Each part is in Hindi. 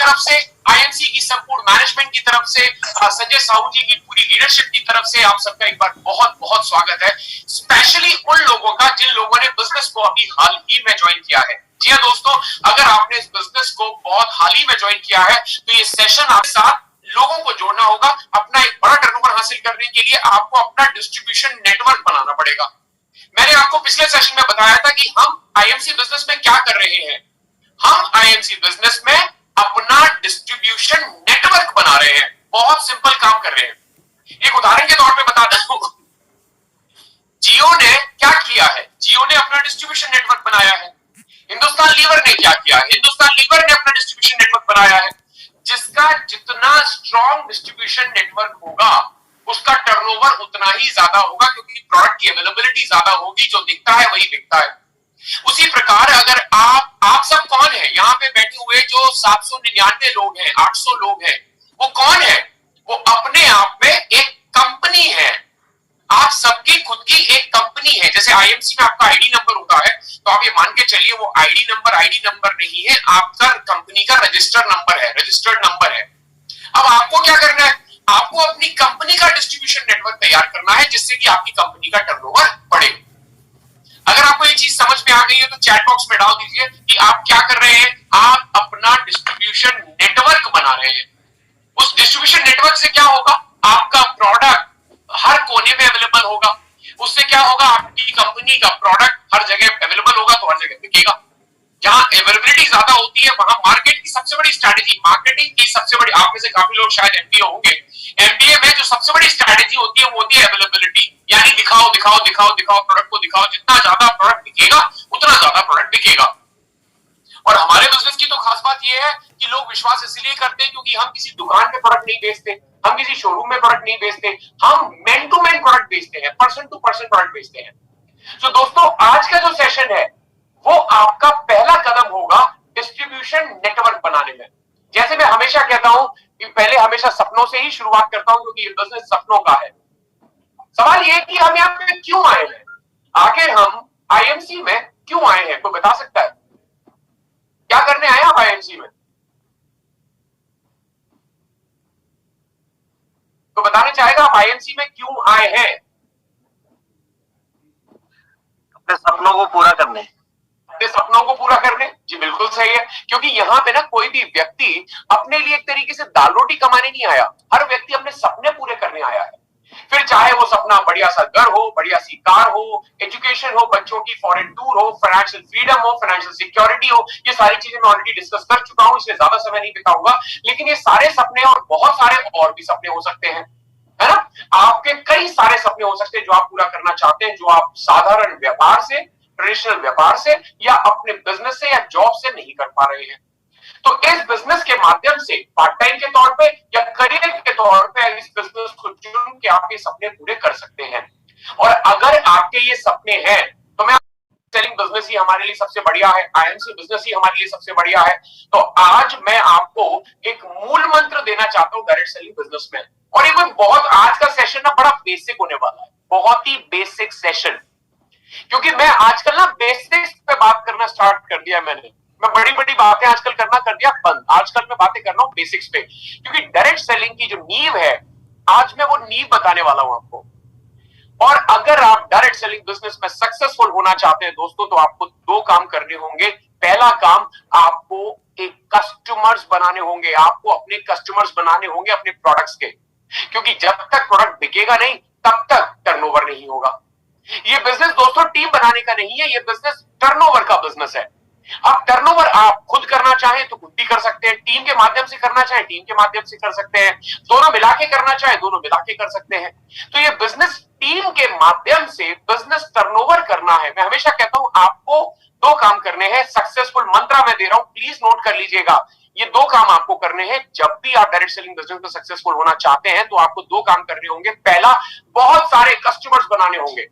तरफ से, आईएमसी की संपूर्ण मैनेजमेंट की तरफ से, संजय साहू जी की पूरी लीडरशिप की तरफ से आप सबका एक बार बहुत बहुत स्वागत है। स्पेशली उन लोगों का जिन लोगों ने बिजनेस को अभी हाल ही में ज्वाइन किया है। जी हाँ दोस्तों, अगर आपने इस बिजनेस को बहुत हाल ही में ज्वाइन किया है तो ये सेशन आपके साथ लोगों को जोड़ना होगा। अपना एक बड़ा टर्नओवर हासिल करने के लिए आपको अपना डिस्ट्रीब्यूशन नेटवर्क बनाना पड़ेगा। मैंने आपको पिछले सेशन में बताया था कि हम आईएमसी बिजनेस में क्या कर रहे हैं। हम आईएमसी बिजनेस में अपना डिस्ट्रीब्यूशन नेटवर्क बना रहे हैं। बहुत सिंपल काम कर रहे हैं। एक उदाहरण के तौर पे बता दूं, जियो ने क्या किया है? जियो ने अपना डिस्ट्रीब्यूशन नेटवर्क बनाया है। हिंदुस्तान लीवर ने क्या किया है? हिंदुस्तान लीवर ने अपना डिस्ट्रीब्यूशन नेटवर्क बनाया है। जिसका जितना स्ट्रॉन्ग डिस्ट्रीब्यूशन नेटवर्क होगा उसका टर्नओवर उतना ही ज्यादा होगा, क्योंकि प्रोडक्ट की अवेलेबिलिटी ज्यादा होगी। जो दिखता है वही बिकता है। उसी प्रकार अगर आप सब कौन है यहाँ पे बैठे हुए जो 799 लोग हैं, 800 लोग हैं, वो कौन है? वो अपने आप में एक कंपनी है। आप सबकी खुद की एक कंपनी है। जैसे आईएमसी में आपका आईडी नंबर होता है, तो आप ये मान के चलिए वो आईडी नंबर नहीं है, आपका कंपनी का रजिस्टर्ड नंबर है। अब आपको क्या करना है? आपको अपनी कंपनी का डिस्ट्रीब्यूशन नेटवर्क तैयार करना है, जिससे कि आपकी कंपनी का टर्नओवर बढ़े। अगर आपको ये चीज समझ में आ गई है तो चैट बॉक्स में डाल दीजिए कि आप क्या कर रहे हैं। आप अपना डिस्ट्रीब्यूशन नेटवर्क बना रहे हैं। उस डिस्ट्रीब्यूशन नेटवर्क से क्या होगा? आपका प्रोडक्ट हर कोने में अवेलेबल होगा। उससे क्या होगा? आपकी कंपनी का प्रोडक्ट हर जगह अवेलेबल होगा, तो हर जगह बिकेगा। जहां अवेलेबिलिटी ज्यादा होती है वहां मार्केट की सबसे बड़ी स्ट्रैटेजी, मार्केटिंग की सबसे बड़ी, आप में से काफी लोग शायद एमबीए होंगे, एमबीए में जो सबसे बड़ी स्ट्रैटेजी होती है वो होती है अवेलेबिलिटी। यानी दिखाओ दिखाओ दिखाओ दिखाओ, प्रोडक्ट को दिखाओ। जितना ज्यादा प्रोडक्ट बिकेगा उतना ज्यादा प्रोडक्ट बिकेगा। और हमारे बिजनेस की तो खास बात यह है कि लोग विश्वास इसलिए करते हैं क्योंकि हम किसी दुकान पे प्रोडक्ट नहीं बेचते, हम किसी शोरूम में प्रोडक्ट नहीं बेचते, हम मैन टू मैन प्रोडक्ट बेचते हैं, पर्सन टू पर्सन प्रोडक्ट बेचते हैं। तो दोस्तों, आज का जो सेशन है वो आपका पहला कदम होगा डिस्ट्रीब्यूशन नेटवर्क बनाने में। जैसे मैं हमेशा कहता हूं कि पहले हमेशा सपनों से ही शुरुआत करता हूं, क्योंकि ये बिजनेस सपनों का है। सवाल ये कि हम यहाँ पे क्यों आए हैं, आखिर हम आईएमसी में क्यों आए हैं? कोई बता सकता है क्या करने आए आप आईएमसी में? तो बताना चाहेगा आप आईएमसी में क्यों आए हैं? अपने सपनों को पूरा करने। अपने सपनों को पूरा करने? जी बिल्कुल सही है, क्योंकि यहाँ पे ना कोई भी व्यक्ति अपने लिए एक तरीके से दाल रोटी कमाने नहीं आया। हर व्यक्ति अपने सपने पूरे करने आया है। फिर चाहे वो सपना बढ़िया सा घर हो, बढ़िया सी कार हो, एजुकेशन हो, बच्चों की फॉरेन टूर हो, फाइनेंशियल फ्रीडम हो, फाइनेंशियल सिक्योरिटी हो। ये सारी चीजें मैं ऑलरेडी डिस्कस कर चुका हूं, इसलिए ज्यादा समय नहीं बिताऊंगा। लेकिन ये सारे सपने और बहुत सारे और भी सपने हो सकते हैं, है ना? आपके कई सारे सपने हो सकते हैं जो आप पूरा करना चाहते हैं, जो आप साधारण व्यापार से, ट्रेडिशनल व्यापार से या अपने बिजनेस से या जॉब से नहीं कर पा रहे हैं। तो इस बिजनेस के माध्यम से पार्ट टाइम के तौर पे या करियर के तौर पे इस बिजनेस को चुन के आप ये सपने पूरे कर सकते हैं। और अगर आपके ये सपने हैं तो मैं सेलिंग बिजनेस ही हमारे लिए सबसे बढ़िया है, आईएमसी बिजनेस ही हमारे लिए सबसे बढ़िया है। तो आज मैं आपको एक मूल मंत्र देना चाहता हूं डायरेक्ट सेलिंग बिजनेस में। और ये कोई बहुत, आज का सेशन ना बड़ा बेसिक होने वाला है, बहुत ही बेसिक सेशन, क्योंकि मैं आजकल ना बेसिक्स पे बात करना स्टार्ट कर दिया मैंने। मैं बड़ी बड़ी बातें आजकल करना कर दिया बंद। आजकल मैं बातें कर रहा हूं बेसिक्स पे, क्योंकि डायरेक्ट सेलिंग की जो नींव है आज मैं वो नींव बताने वाला हूं आपको। और अगर आप डायरेक्ट सेलिंग बिजनेस में सक्सेसफुल होना चाहते हैं दोस्तों, तो आपको दो काम करने होंगे। पहला काम, आपको एक कस्टमर्स बनाने होंगे। आपको अपने कस्टमर्स बनाने होंगे अपने प्रोडक्ट्स के, क्योंकि जब तक प्रोडक्ट बिकेगा नहीं तब तक टर्नओवर नहीं होगा। ये बिजनेस दोस्तों टीम बनाने का नहीं है, ये बिजनेस टर्नओवर का बिजनेस है। अब टर्नओवर आप खुद करना चाहें तो खुद भी कर सकते हैं, टीम के माध्यम से करना चाहें टीम के माध्यम से कर सकते हैं, दोनों मिला के करना चाहें दोनों मिला के कर सकते हैं। तो ये बिजनेस टीम के माध्यम से बिजनेस टर्नओवर करना है। मैं हमेशा कहता हूं आपको दो काम करने हैं। सक्सेसफुल मंत्रा मैं दे रहा हूं, प्लीज नोट कर लीजिएगा। ये दो काम आपको करने हैं जब भी आप डायरेक्ट सेलिंग बिजनेस में सक्सेसफुल होना चाहते हैं। तो आपको दो काम करने होंगे। पहला, बहुत सारे कस्टमर्स बनाने होंगे,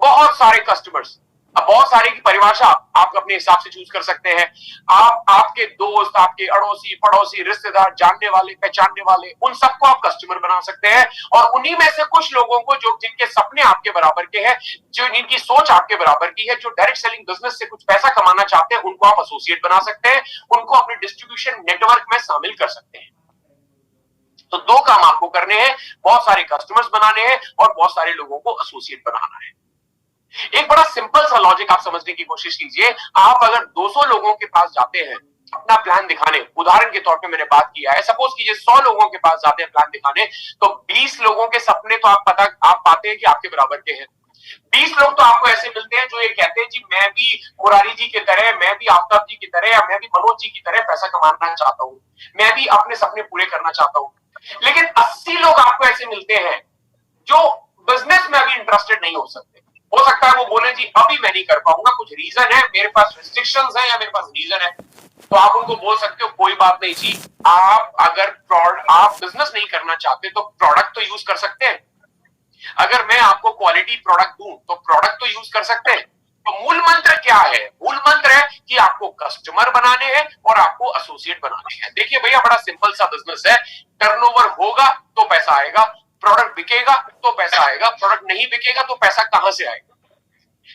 बहुत सारे कस्टमर्स। अब बहुत सारे की परिभाषा आप अपने हिसाब से चूज कर सकते हैं। आप आपके दोस्त, आपके अड़ोसी पड़ोसी, रिश्तेदार, जानने वाले पहचानने वाले, उन सबको आप कस्टमर बना सकते हैं। और उन्हीं में से कुछ लोगों को जो जिनके सपने आपके बराबर के हैं, जो जिनकी सोच आपके बराबर की है, जो डायरेक्ट सेलिंग बिजनेस से कुछ पैसा कमाना चाहते हैं, उनको आप एसोसिएट बना सकते हैं, उनको अपने डिस्ट्रीब्यूशन नेटवर्क में शामिल कर सकते हैं। तो दो काम आपको करने हैं, बहुत सारे कस्टमर्स बनाने हैं और बहुत सारे लोगों को एसोसिएट बनाना है। एक बड़ा सिंपल सा लॉजिक आप समझने की कोशिश कीजिए। आप अगर 200 लोगों के पास जाते हैं अपना प्लान दिखाने, उदाहरण के तौर पे मैंने बात किया है, सपोज कीजिए 100 लोगों के पास जाते हैं प्लान दिखाने, तो 20 लोगों के सपने तो आप पाते हैं कि आपके बराबर के हैं। 20 लोग तो आपको ऐसे मिलते हैं जो ये कहते हैं जी मैं भी मुरारी जी की तरह, मैं भी आफ्ताब जी की तरह, या मैं भी मनोज जी की तरह पैसा कमाना चाहता हूं, मैं भी अपने सपने पूरे करना चाहता हूं। लेकिन 80 लोग आपको ऐसे मिलते हैं जो बिजनेस में अभी इंटरेस्टेड नहीं हो सकते। हो सकता है वो बोले जी अभी मैं नहीं कर पाऊंगा, कुछ रीजन है, मेरे पास रिस्ट्रिक्शंस है या मेरे पास रीजन है। तो आप उनको बोल सकते हो कोई बात नहीं जी, आप अगर आप बिजनेस नहीं करना चाहते तो प्रोडक्ट तो यूज कर सकते हैं। अगर मैं आपको क्वालिटी प्रोडक्ट दूं तो प्रोडक्ट तो यूज कर सकते हैं। तो मूल मंत्र क्या है? मूल मंत्र है कि आपको कस्टमर बनाने हैं और आपको एसोसिएट बनाने हैं। देखिए भैया, बड़ा सिंपल सा बिजनेस है। टर्नओवर होगा तो पैसा आएगा, प्रोडक्ट बिकेगा तो पैसा आएगा, प्रोडक्ट नहीं बिकेगा तो पैसा कहां से आएगा?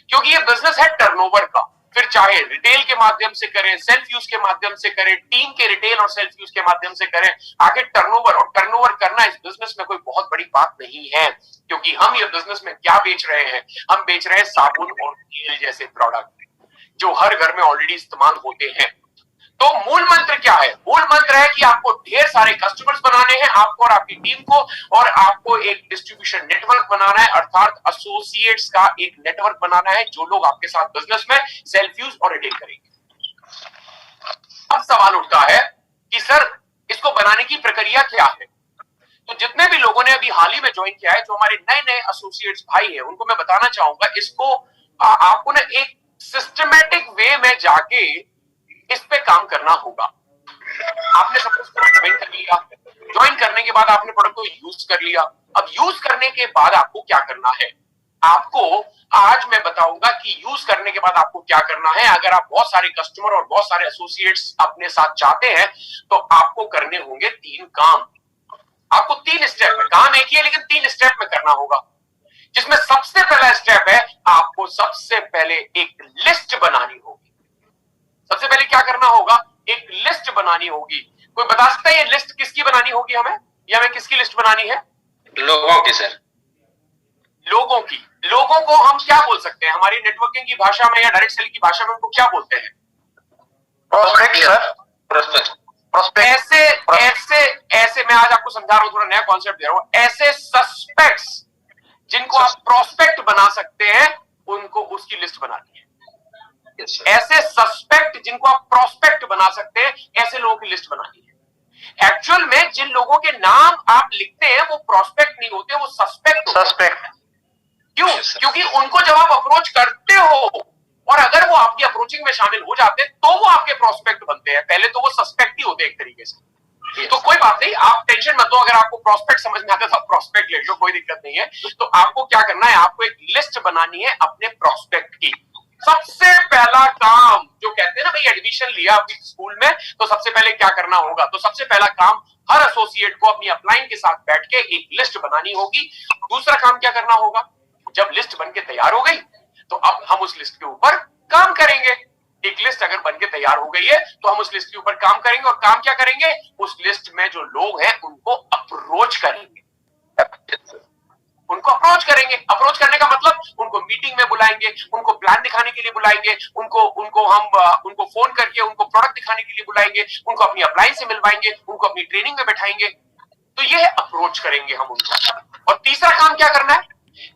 क्योंकि ये बिजनेस है टर्नओवर का। फिर चाहे रिटेल के माध्यम से करें, सेल्फ यूज के माध्यम से करें, टीम के रिटेल और सेल्फ यूज के माध्यम से करें, आगे टर्नओवर करना इस बिजनेस में कोई बहुत बड़ी बात नहीं है। क्योंकि हम ये बिजनेस में क्या बेच रहे हैं? हम बेच रहे हैं साबुन और तेल जैसे प्रोडक्ट जो हर घर में ऑलरेडी इस्तेमाल होते हैं। तो मूल मंत्र क्या है? मूल मंत्र है कि आपको ढेर सारे कस्टमर्स बनाने हैं, आपको और आपकी टीम को, और आपको एक डिस्ट्रीब्यूशन नेटवर्क बनाना है, अर्थात एसोसिएट्स का एक नेटवर्क बनाना है जो लोग आपके साथ बिजनेस में सेल्फ यूज और रिटेल करेंगे। अब सवाल उठता है कि सर इसको बनाने की प्रक्रिया क्या है? तो जितने भी लोगों ने अभी हाल ही में ज्वाइन किया है, जो हमारे नए नए एसोसिएट्स भाई हैं, उनको मैं बताना चाहूंगा, इसको आपको ना एक सिस्टमेटिक वे में जाके इस पे काम करना होगा। आपने सपोज ज्वाइन कर लिया, ज्वाइन करने के बाद आपने प्रोडक्ट को यूज कर लिया। अब यूज करने के बाद आपको क्या करना है? आपको आज मैं बताऊंगा कि यूज करने के बाद आपको क्या करना है। अगर आप बहुत सारे कस्टमर और बहुत सारे एसोसिएट्स अपने साथ चाहते हैं तो आपको करने होंगे 3 काम। आपको 3 स्टेप में, काम एक ही है लेकिन 3 स्टेप में करना होगा। जिसमें सबसे पहला स्टेप है, आपको सबसे पहले एक लिस्ट बनानी होगी। सबसे पहले क्या करना होगा? एक लिस्ट बनानी होगी। कोई बता सकता है ये लिस्ट किसकी बनानी होगी हमें, या हमें किसकी लिस्ट बनानी है? लोगों की सर। लोगों की। लोगों को हम क्या बोल सकते हैं? हमारी नेटवर्किंग की भाषा में या डायरेक्ट सेलिंग की भाषा में उनको क्या बोलते हैं? Prospect sir. प्रोस्पेक्ट। ऐसे ऐसे ऐसे मैं आज आपको समझा रहा हूं, थोड़ा नया कॉन्सेप्ट दे रहा हूं। ऐसे सस्पेक्ट्स जिनको आप प्रोस्पेक्ट बना सकते हैं, उनको उसकी लिस्ट बनानी है। ऐसे सस्पेक्ट जिनको आप प्रोस्पेक्ट बना सकते हैं, ऐसे लोगों की लिस्ट बनानी है। एक्चुअल में जिन लोगों के नाम आप लिखते हैं वो प्रोस्पेक्ट नहीं होते, वो सस्पेक्ट। क्यों? क्योंकि उनको जब आप अप्रोच करते हो और अगर वो आपकी अप्रोचिंग में शामिल हो जाते हैं तो वो आपके प्रोस्पेक्ट बनते हैं। पहले तो वो सस्पेक्ट ही होते हैं एक तरीके से। तो कोई बात नहीं, आप टेंशन मत लो। अगर आपको प्रोस्पेक्ट समझ में आता है तो आप प्रोस्पेक्ट ले लो, कोई दिक्कत नहीं है। तो आपको क्या करना है? आपको एक लिस्ट बनानी है अपने प्रोस्पेक्ट की। सबसे पहला काम, जो कहते हैं ना भाई एडमिशन लिया अपनी स्कूल में तो सबसे पहले क्या करना होगा, तो सबसे पहला काम हर एसोसिएट को अपनी अपलाइन के साथ बैठ के एक लिस्ट बनानी होगी। दूसरा काम क्या करना होगा? जब लिस्ट बन के तैयार हो गई तो अब हम उस लिस्ट के ऊपर काम करेंगे। एक लिस्ट अगर बन के तैयार हो गई है तो हम उस लिस्ट के ऊपर काम करेंगे। और काम क्या करेंगे? उस लिस्ट में जो लोग हैं उनको अप्रोच करेंगे। उनको अप्रोच करेंगे। अप्रोच करने का मतलब उनको मीटिंग में बुलाएंगे, उनको प्लान दिखाने के लिए बुलाएंगे, उनको फोन करके उनको प्रोडक्ट दिखाने के लिए बुलाएंगे, उनको अपनी अपलाइन से मिलवाएंगे, उनको अपनी ट्रेनिंग में बैठाएंगे। तो ये अप्रोच करेंगे हम उनको। और तीसरा काम क्या करना है?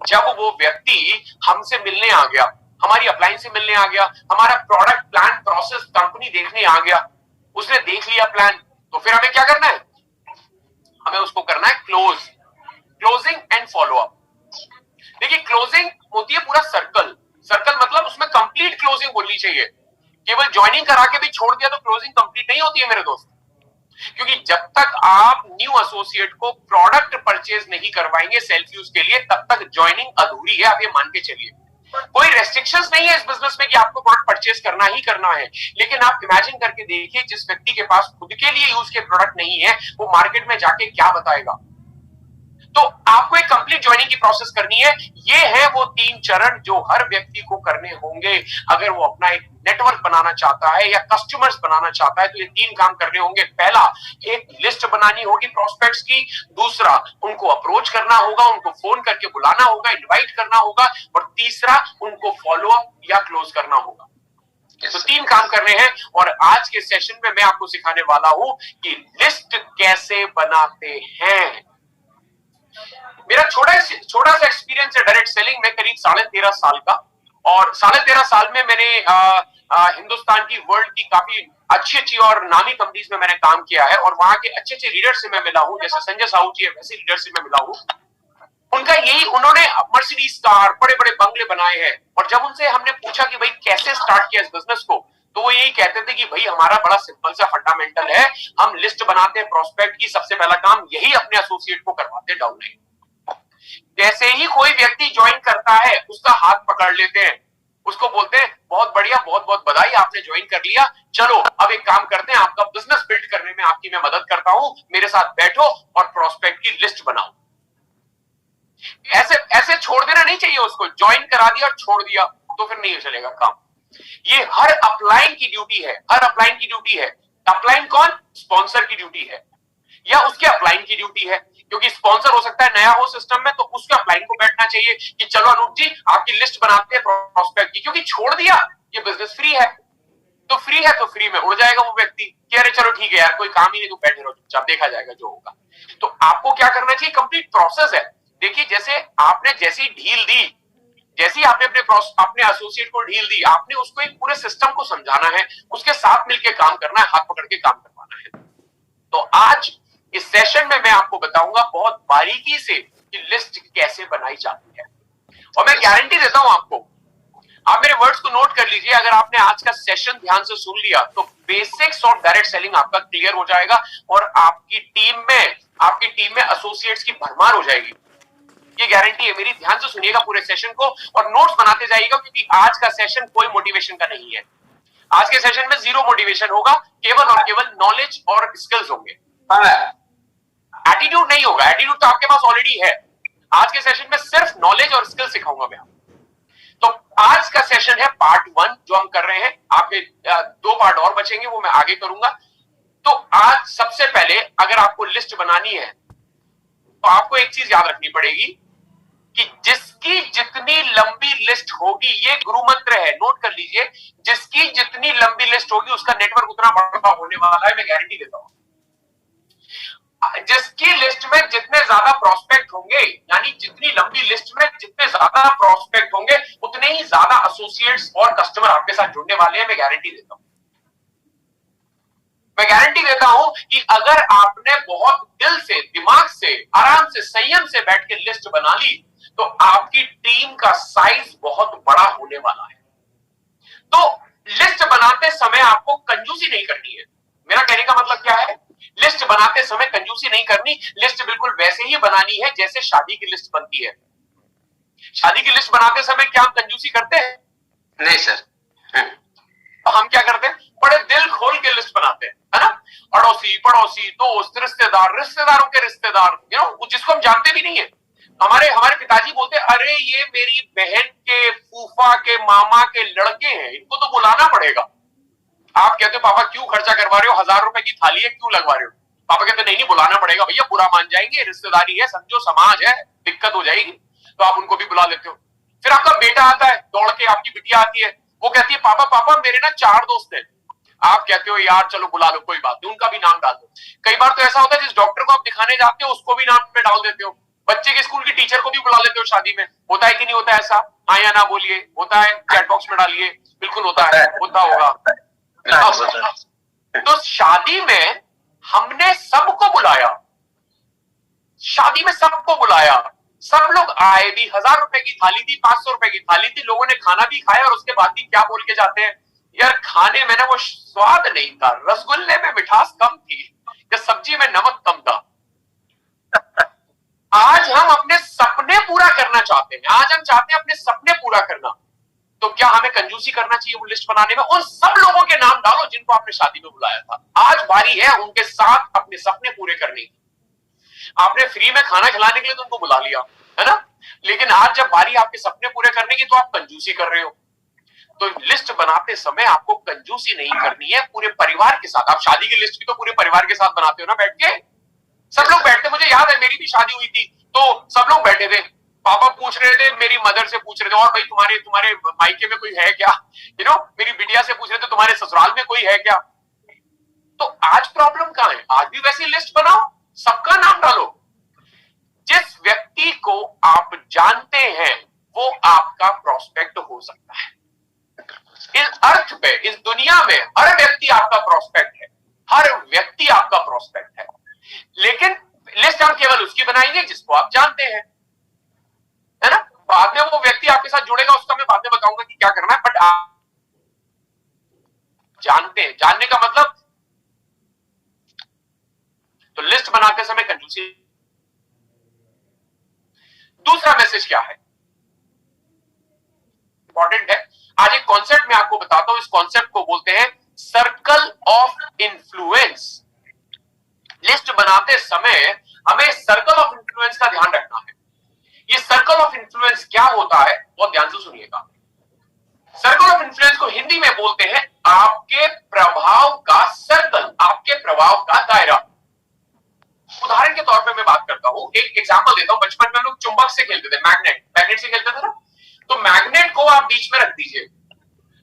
जब वो व्यक्ति हमसे मिलने आ गया, हमारी अपलाइन से मिलने आ गया, हमारा प्रोडक्ट प्लान प्रोसेस कंपनी देखने आ गया, उसने देख लिया प्लान, तो फिर हमें क्या करना है? हमें उसको करना है क्लोजिंग एंड फॉलो अप। देखिए क्लोजिंग होती है पूरा सर्कल मतलब उसमें कंप्लीट क्लोजिंग होनी चाहिए। केवल ज्वाइनिंग करा के भी छोड़ दिया तो क्लोजिंग कंप्लीट नहीं होती है मेरे दोस्त। क्योंकि जब तक आप न्यू एसोसिएट को प्रोडक्ट परचेज नहीं करवाएंगे सेल्फ यूज के लिए, तब तक ज्वाइनिंग अधूरी है, आप ये मान के चलिए। कोई रेस्ट्रिक्शंस नहीं है इस बिजनेस में कि आपको प्रोडक्ट परचेज करना ही करना है, लेकिन आप इमेजिन करके देखिए जिस व्यक्ति के पास खुद के लिए यूज के प्रोडक्ट नहीं है वो मार्केट में जाके क्या बताएगा। तो आपको एक कंप्लीट ज्वाइनिंग की प्रोसेस करनी है। ये है वो 3 चरण जो हर व्यक्ति को करने होंगे अगर वो अपना एक नेटवर्क बनाना चाहता है या कस्टमर्स बनाना चाहता है। तो ये 3 काम करने होंगे। पहला, एक लिस्ट बनानी होगी प्रोस्पेक्ट्स की। दूसरा, उनको अप्रोच करना होगा, उनको फोन करके बुलाना होगा, इनवाइट करना होगा। और तीसरा, उनको फॉलो अप या क्लोज करना होगा। तो 3 काम करने हैं और आज के सेशन में मैं आपको सिखाने वाला हूं कि लिस्ट कैसे बनाते हैं। मेरा छोटा सा एक्सपीरियंस है डायरेक्ट सेलिंग में, करीब 13.5 साल का। और 13.5 साल में मैंने हिंदुस्तान की, वर्ल्ड की काफी अच्छी और नामी कंपनीज में मैंने काम किया है और वहां के अच्छे लीडर से मैं मिला हूं। जैसे संजय साहू जी है, वैसे लीडर से मैं मिला हूं। उन्होंने मर्सिडीज कार, बड़े बड़े बंगले बनाए हैं। और जब उनसे हमने पूछा कि भाई कैसे स्टार्ट किया इस बिजनेस को, तो वो यही कहते थे कि भाई हमारा बड़ा सिंपल सा फंडामेंटल है, हम लिस्ट बनाते हैं प्रोस्पेक्ट की, सबसे पहला काम यही अपने एसोसिएट को करवाते हैं डाउनलाइन। जैसे ही कोई व्यक्ति ज्वाइन करता है उसका हाथ पकड़ लेते हैं, उसको बोलते हैं बहुत बढ़िया, बहुत बहुत बधाई, आपने ज्वाइन कर लिया, चलो अब एक काम करते हैं, आपका बिजनेस बिल्ड करने में आपकी मैं मदद करता हूं, मेरे साथ बैठो और प्रोस्पेक्ट की लिस्ट बनाओ। ऐसे छोड़ देना नहीं चाहिए उसको। ज्वाइन करा दिया और छोड़ दिया तो फिर नहीं चलेगा काम। ये हर अपलाइन की ड्यूटी है, हर अपलाइन की ड्यूटी है। अपलाइन कौन? स्पॉन्सर की ड्यूटी है या उसके अपलाइन की ड्यूटी है, क्योंकि स्पॉन्सर हो सकता है नया हो सिस्टम में, तो उसके अपलाइन को बैठना चाहिए कि चलो अनूप जी आपकी लिस्ट बनाते हैं प्रोस्पेक्ट की। क्योंकि छोड़ दिया, ये बिजनेस फ्री है तो फ्री में उड़ जाएगा वो व्यक्ति कि अरे चलो ठीक है यार, कोई काम ही नहीं, तो बैठे रहो चुपचाप, देखा जाएगा जो होगा। तो आपको क्या करना चाहिए? कंप्लीट प्रोसेस है। देखिए, जैसे आपने जैसी ढील दी, जैसे ही आपने अपने एसोसिएट को ढील दी, आपने उसको एक पूरे सिस्टम को समझाना है, उसके साथ मिलकर काम करना है, हाथ पकड़ के काम करवाना है। तो आज इस सेशन में मैं आपको बताऊंगा बहुत बारीकी से कि लिस्ट कैसे बनाई जाती है। और मैं गारंटी देता हूं आपको, आप मेरे वर्ड्स को नोट कर लीजिए, अगर आपने आज का सेशन ध्यान से सुन लिया तो बेसिक्स ऑफ डायरेक्ट सेलिंग आपका क्लियर हो जाएगा और आपकी टीम में एसोसिएट्स की भरमार हो जाएगी। ये गारंटी है मेरी। ध्यान से सुनिएगा पूरे सेशन को और नोट्स बनाते जाइएगा, क्योंकि आज का सेशन कोई मोटिवेशन का नहीं है। आज के सेशन में 0 मोटिवेशन होगा, केवल और केवल नॉलेज और स्किल्स होंगे। एटीट्यूड नहीं होगा, एटीट्यूड तो आपके पास ऑलरेडी है। आज के सेशन में सिर्फ नॉलेज और स्किल सिखाऊंगा मैं आपको। तो आज का सेशन है पार्ट 1 जो हम कर रहे हैं। आपके 2 पार्ट और बचेंगे, वो मैं आगे करूंगा। तो आज सबसे पहले अगर आपको लिस्ट बनानी है तो आपको एक चीज याद रखनी पड़ेगी कि जिसकी जितनी लंबी लिस्ट होगी, ये गुरु मंत्र है, नोट कर लीजिए, जिसकी जितनी लंबी लिस्ट होगी उसका नेटवर्क उतना बड़ा होने वाला है, मैं गारंटी देता हूं। जिसकी लिस्ट में जितने ज्यादा प्रोस्पेक्ट होंगे, यानी जितनी लंबी लिस्ट में जितने ज्यादा प्रोस्पेक्ट होंगे, उतने ही ज्यादा एसोसिएट्स और कस्टमर आपके साथ जुड़ने वाले हैं, मैं गारंटी देता हूं। मैं गारंटी देता हूं कि अगर आपने बहुत दिल से, दिमाग से, आराम से, संयम से बैठ के लिस्ट बना ली तो आपकी टीम का साइज बहुत बड़ा होने वाला है। तो लिस्ट बनाते समय आपको कंजूसी नहीं करनी है। मेरा कहने का मतलब क्या है? लिस्ट बनाते समय कंजूसी नहीं करनी। लिस्ट बिल्कुल वैसे ही बनानी है जैसे शादी की लिस्ट बनती है। शादी की लिस्ट बनाते समय क्या हम कंजूसी करते हैं? नहीं सर। तो हम क्या करते हैं? बड़े दिल खोल के लिस्ट बनाते हैं, है ना? अड़ोसी, पड़ोसी, दोस्त, रिश्तेदार, रिश्तेदारों के रिश्तेदार, जिसको हम जानते भी नहीं है। हमारे पिताजी बोलते अरे ये मेरी बहन के, फूफा के, मामा के लड़के हैं, इनको तो बुलाना पड़ेगा। आप कहते हो पापा क्यों खर्चा करवा रहे हो, 1000 रुपए की थाली है, क्यों लगवा रहे हो? पापा कहते नहीं बुलाना पड़ेगा भैया, बुरा मान जाएंगे, रिश्तेदारी है, समझो समाज है, दिक्कत हो जाएगी। तो आप उनको भी बुला लेते हो। फिर आपका बेटा आता है दौड़ के, आपकी बिटिया आती है, वो कहती है पापा मेरे ना 4 दोस्त हैं। आप कहते हो यार चलो बुला लो, कोई बात नहीं, उनका भी नाम डाल दो। कई बार तो ऐसा होता है जिस डॉक्टर को आप दिखाने जाते हो उसको भी नाम पे डाल देते हो। बच्चे के स्कूल की टीचर को भी बुला लेते हो शादी में। होता है कि नहीं होता ऐसा? हाँ या ना बोलिए। होता है? चैट बॉक्स में डालिए। बिल्कुल होता है, होता होगा। तो शादी में हमने सबको बुलाया, शादी में सबको बुलाया, सब लोग आए भी। 1000 रुपए की थाली थी, 500 रुपए की थाली थी, लोगों ने खाना भी खाया और उसके बाद भी क्या बोल के जाते हैं? यार खाने में ना वो स्वाद नहीं था, रसगुल्ले में मिठास कम थी या सब्जी में नमक कम था। आज हम अपने सपने पूरा करना चाहते हैं, आज हम चाहते हैं अपने सपने पूरा करना। तो क्या हमें कंजूसी करना चाहिए वो लिस्ट बनाने में? उन सब लोगों के नाम डालो जिनको आपने शादी में बुलाया था। आज बारी है उनके साथ अपने सपने पूरे करने की। आपने फ्री में खाना खिलाने के लिए तो उनको बुला लिया, है ना, लेकिन आज जब बारी आपके सपने पूरे करने की तो आप कंजूसी कर रहे हो। तो लिस्ट बनाते समय आपको कंजूसी नहीं करनी है, पूरे परिवार के साथ। आप शादी की लिस्ट भी तो पूरे परिवार के साथ बनाते हो ना बैठ के। सब लोग बैठते, मुझे याद है मेरी भी शादी हुई थी तो सब लोग बैठे थे, पापा पूछ रहे थे, मेरी मदर से पूछ रहे थे, और भाई तुम्हारे तुम्हारे मायके में कोई है क्या, मेरी बिटिया से पूछ रहे थे तुम्हारे ससुराल में कोई है क्या। तो आज प्रॉब्लम कहां है? आज भी वैसी लिस्ट बनाओ, सबका नाम डालो। जिस व्यक्ति को आप जानते हैं वो आपका प्रोस्पेक्ट हो सकता है। इस अर्थ पे, इस दुनिया में हर व्यक्ति आपका प्रोस्पेक्ट है, हर व्यक्ति आपका प्रोस्पेक्ट है, लेकिन लिस्ट हम केवल उसकी बनाएंगे जिसको आप जानते हैं, है ना। बाद में वो व्यक्ति आपके साथ जुड़ेगा, उसका मैं बाद में बताऊंगा कि क्या करना है, बट आप जानते हैं। जानने का मतलब, तो लिस्ट बनाते समय कंजूसी। दूसरा मैसेज क्या है, इंपॉर्टेंट है। आज एक कॉन्सेप्ट मैं आपको बताता हूं, इस कॉन्सेप्ट को बोलते हैं सर्कल ऑफ इन्फ्लुएंस। लिस्ट बनाते समय हमें सर्कल ऑफ इन्फ्लुएंस का ध्यान रखना है। ये सर्कल ऑफ इन्फ्लुएंस क्या होता है, बहुत ध्यान से सुनिएगा। सर्कल ऑफ इन्फ्लुएंस को हिंदी में बोलते हैं आपके प्रभाव का सर्कल, आपके प्रभाव का दायरा। उदाहरण के तौर पे मैं बात करता हूं, एक एग्जांपल देता हूं। बचपन में हम लोग चुंबक से खेलते थे, मैग्नेट से खेलते थे ना। तो मैग्नेट को आप बीच में रख दीजिए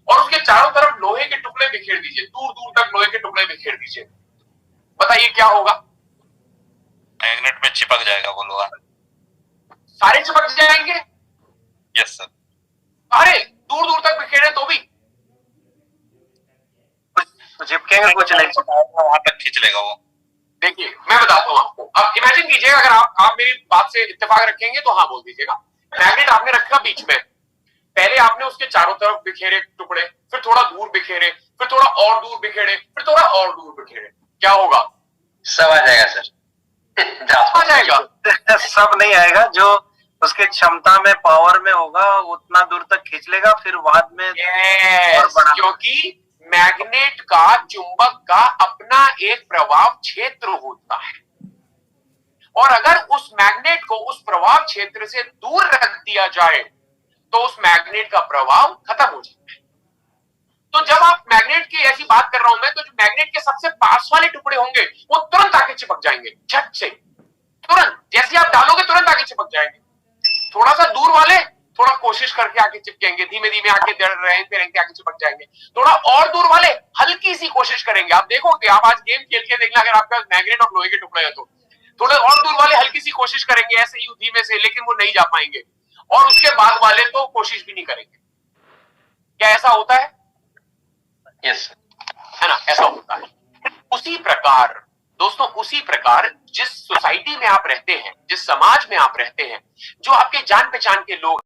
और उसके चारों तरफ लोहे के टुकड़े बिखेर दीजिए, दूर दूर तक लोहे के टुकड़े बिखेर दीजिए। बताइए क्या होगा? मैग्नेट में चिपक जाएगा वो लोहा। सारे चिपक जाएंगे? Yes sir. अरे दूर दूर तक बिखेरे तो भी चिपकेंगे, कुछ नहीं चिपकेगा, वहां तक खींच लेगा वो। देखिए मैं बताता हूं आपको। अब इमेजिन कीजिएगा, अगर आप मेरी बात से इत्तेफाक रखेंगे तो हाँ बोल दीजिएगा। मैग्नेट आपने रखा बीच में, पहले आपने उसके चारों तरफ बिखेरे टुकड़े, फिर थोड़ा दूर बिखेरे, फिर थोड़ा और दूर बिखेरे, फिर थोड़ा और दूर बिखेरे। क्या होगा? सब आ जाएगा सर। आ जाएगा। सब नहीं आएगा, जो उसके क्षमता में, पावर में होगा उतना दूर तक खींच लेगा, फिर बाद में और बड़ा। क्योंकि मैग्नेट का, चुंबक का अपना एक प्रभाव क्षेत्र होता है, और अगर उस मैग्नेट को उस प्रभाव क्षेत्र से दूर रख दिया जाए तो उस मैग्नेट का प्रभाव खत्म हो जाता है। तो जब आप मैग्नेट की ऐसी बात कर रहा हूं मैं, तो जो मैग्नेट के सबसे पास वाले टुकड़े होंगे वो तुरंत आके चिपक जाएंगे, झट से, तुरंत। जैसे आप डालोगे तुरंत आके चिपक जाएंगे। थोड़ा सा दूर वाले थोड़ा कोशिश करके आके चिपकेंगे, धीमे धीमे आके रहते रहते आके चिपक जाएंगे। थोड़ा और दूर वाले हल्की सी कोशिश करेंगे। आप देखोगे, आप आज गेम खेल के देखना, अगर आपका मैग्नेट और लोहे के टुकड़े हैं तो थोड़े और दूर वाले हल्की सी कोशिश करेंगे ऐसे ही धीमे से, लेकिन वो नहीं जा पाएंगे। और उसके बाद वाले तो कोशिश भी नहीं करेंगे। क्या ऐसा होता है? यस, है ना, ऐसा होता है। उसी प्रकार दोस्तों, उसी प्रकार जिस सोसाइटी में आप रहते हैं, जिस समाज में आप रहते हैं, जो आपके जान पहचान के लोग,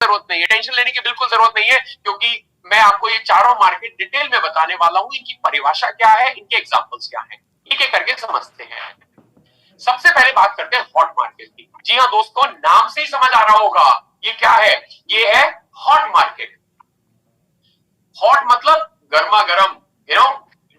जरूरत नहीं है, टेंशन लेने की बिल्कुल जरूरत नहीं है, क्योंकि मैं आपको ये चारों मार्केट डिटेल में बताने वाला हूं। इनकी परिभाषा क्या है, इनके एग्जांपल्स क्या है, एक एक करके समझते हैं। सबसे पहले बात करते हैं हॉट मार्केट की। जी हाँ दोस्तों, नाम से ही समझ आ रहा होगा ये क्या है। ये है हॉट मार्केट। हॉट मतलब गर्मा गर्म,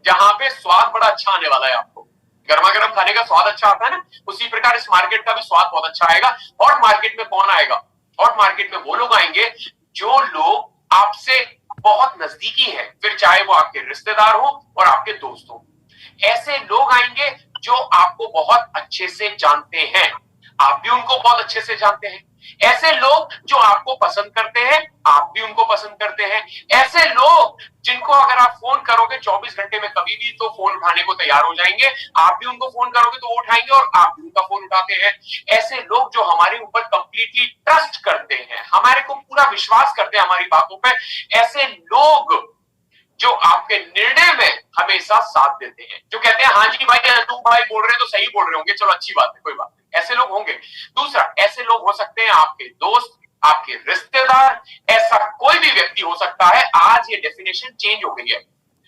जहां पे स्वाद बड़ा अच्छा आने वाला है। आपको गर्मा गर्म खाने का स्वाद अच्छा आता है ना, उसी प्रकार इस मार्केट का भी स्वाद बहुत अच्छा आएगा। हॉट मार्केट में कौन आएगा? हॉट मार्केट में वो लोग आएंगे जो लोग आपसे बहुत नजदीकी है, फिर चाहे वो आपके रिश्तेदार हो और आपके दोस्त हो। ऐसे लोग आएंगे जो आपको बहुत अच्छे से जानते हैं, आप भी उनको बहुत अच्छे से जानते हैं। ऐसे लोग जो आपको पसंद करते हैं, आप भी उनको पसंद करते हैं। ऐसे लोग जिनको अगर आप फोन करोगे 24 घंटे में कभी भी तो फोन उठाने को तैयार हो जाएंगे, आप भी उनको फोन करोगे तो वो उठाएंगे और आप भी उनका फोन उठाते हैं। ऐसे लोग जो हमारे ऊपर कंप्लीटली ट्रस्ट करते हैं, हमारे को पूरा विश्वास करते हैं हमारी बातों पे। ऐसे लोग जो आपके निर्णय में हमेशा साथ देते हैं, जो कहते हैं हाँ जी भाई, अनूप भाई बोल रहे हैं तो सही बोल रहे होंगे, चलो अच्छी बात है, कोई बात नहीं। ऐसे लोग होंगे। दूसरा, ऐसे लोग हो सकते हैं आपके दोस्त, आपके रिश्तेदार, ऐसा कोई भी व्यक्ति हो सकता है। आज ये डेफिनेशन चेंज हो गई है।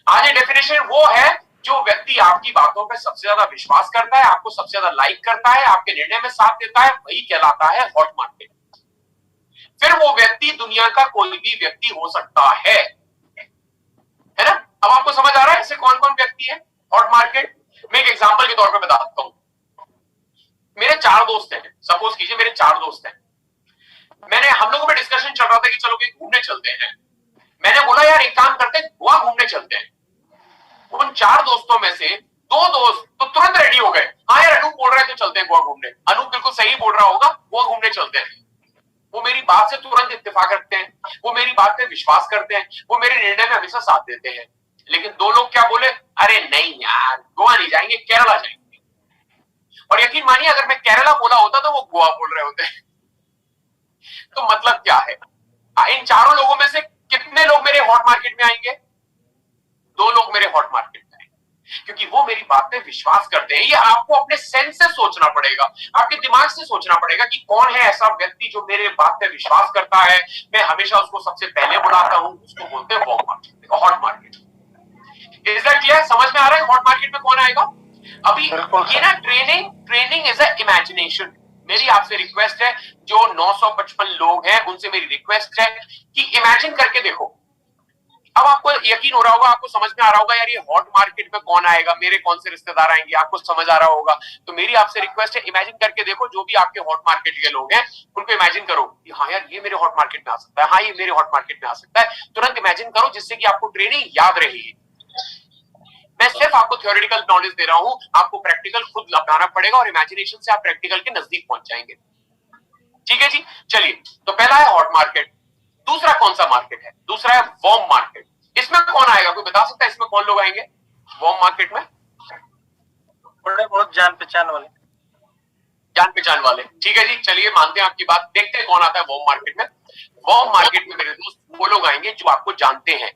आज ये डेफिनेशन वो है जो व्यक्ति आपकी बातों पर सबसे ज्यादा विश्वास करता है, आपको सबसे ज्यादा लाइक करता है, आपके निर्णय में साथ देता है, वही कहलाता है हॉट मार्केट। फिर वो व्यक्ति दुनिया का कोई भी व्यक्ति हो सकता है ना? अब आपको समझ आ रहा है ऐसे कौन कौन व्यक्ति है हॉट मार्केट? मैं एक एग्जांपल के तौर पे बताता हूं। मेरे 4 दोस्त हैं, सपोज कीजिए मेरे 4 दोस्त हैं। हम लोगों में डिस्कशन चल रहा था कि चलो कहीं घूमने चलते हैं। मैंने बोला यार एक काम करते हैं, गोवा घूमने चलते हैं। उन 4 दोस्तों में से 2 दोस्त तो तुरंत रेडी हो गए, हाँ यार अनूप बोल रहा है तो चलते हैं गोवा घूमने। अनूप बिल्कुल सही बोल रहा होगा, गोवा घूमने चलते हैं। वो मेरी बात से तुरंत इत्तेफाक रखते हैं, वो मेरी बात पे विश्वास करते हैं, वो मेरे निर्णय में हमेशा साथ देते हैं। लेकिन 2 लोग क्या बोले, अरे नहीं यार गोवा नहीं जाएंगे, केरला जाएंगे। और यकीन मानिए अगर मैं केरला बोला होता तो वो गोवा बोल रहे होते। तो मतलब क्या है, इन चारों लोगों में से कितने लोग मेरे हॉट मार्केट में आएंगे? 2 लोग मेरे हॉट मार्केट में आएंगे, क्योंकि वो मेरी बात पे विश्वास करते हैं। ये आपको अपने सेंस से सोचना पड़ेगा, आपके दिमाग से सोचना पड़ेगा कि कौन है ऐसा व्यक्ति जो मेरे बात पे विश्वास करता है, मैं हमेशा उसको सबसे पहले बुलाता हूं। उसको बोलते हैं hot market. Is that clear? समझ में आ रहा है हॉट मार्केट में कौन आएगा? अभी ये ना ट्रेनिंग इज अ इमेजिनेशन। मेरी आपसे रिक्वेस्ट है, जो 955 लोग हैं उनसे मेरी रिक्वेस्ट है कि इमेजिन करके देखो। अब आपको यकीन हो रहा होगा, आपको समझ में आ रहा होगा यार ये हॉट मार्केट में कौन आएगा, मेरे कौन से रिश्तेदार आएंगे, आपको समझ आ रहा होगा। तो मेरी आपसे रिक्वेस्ट है, इमेजिन करके देखो, जो भी आपके हॉट मार्केट के लोग हैं उनको इमेजिन करो कि हाँ यार ये मेरे हॉट मार्केट में आ सकता है, हाँ ये मेरे हॉट मार्केट में आ सकता है। तुरंत इमेजिन करो, जिससे कि आपको ट्रेनिंग याद रहेगी। मैं सिर्फ आपको थ्योरेटिकल नॉलेज दे रहा हूं, आपको प्रैक्टिकल खुद अपनाना पड़ेगा और इमेजिनेशन से आप प्रैक्टिकल के नजदीक पहुंच जाएंगे। ठीक है जी, चलिए। तो पहला है हॉट मार्केट। दूसरा कौन सा मार्केट है? दूसरा है वार्म मार्केट। इसमें कौन आएगा, कोई बता सकता है इसमें कौन लोग आएंगे वार्म मार्केट में? थोड़े बहुत जान पहचान वाले। ठीक है जी, चलिए मानते हैं आपकी बात, देखते हैं कौन आता है वार्म मार्केट में। वार्म मार्केट में मेरे दोस्त वो लोग आएंगे जो आपको जानते हैं,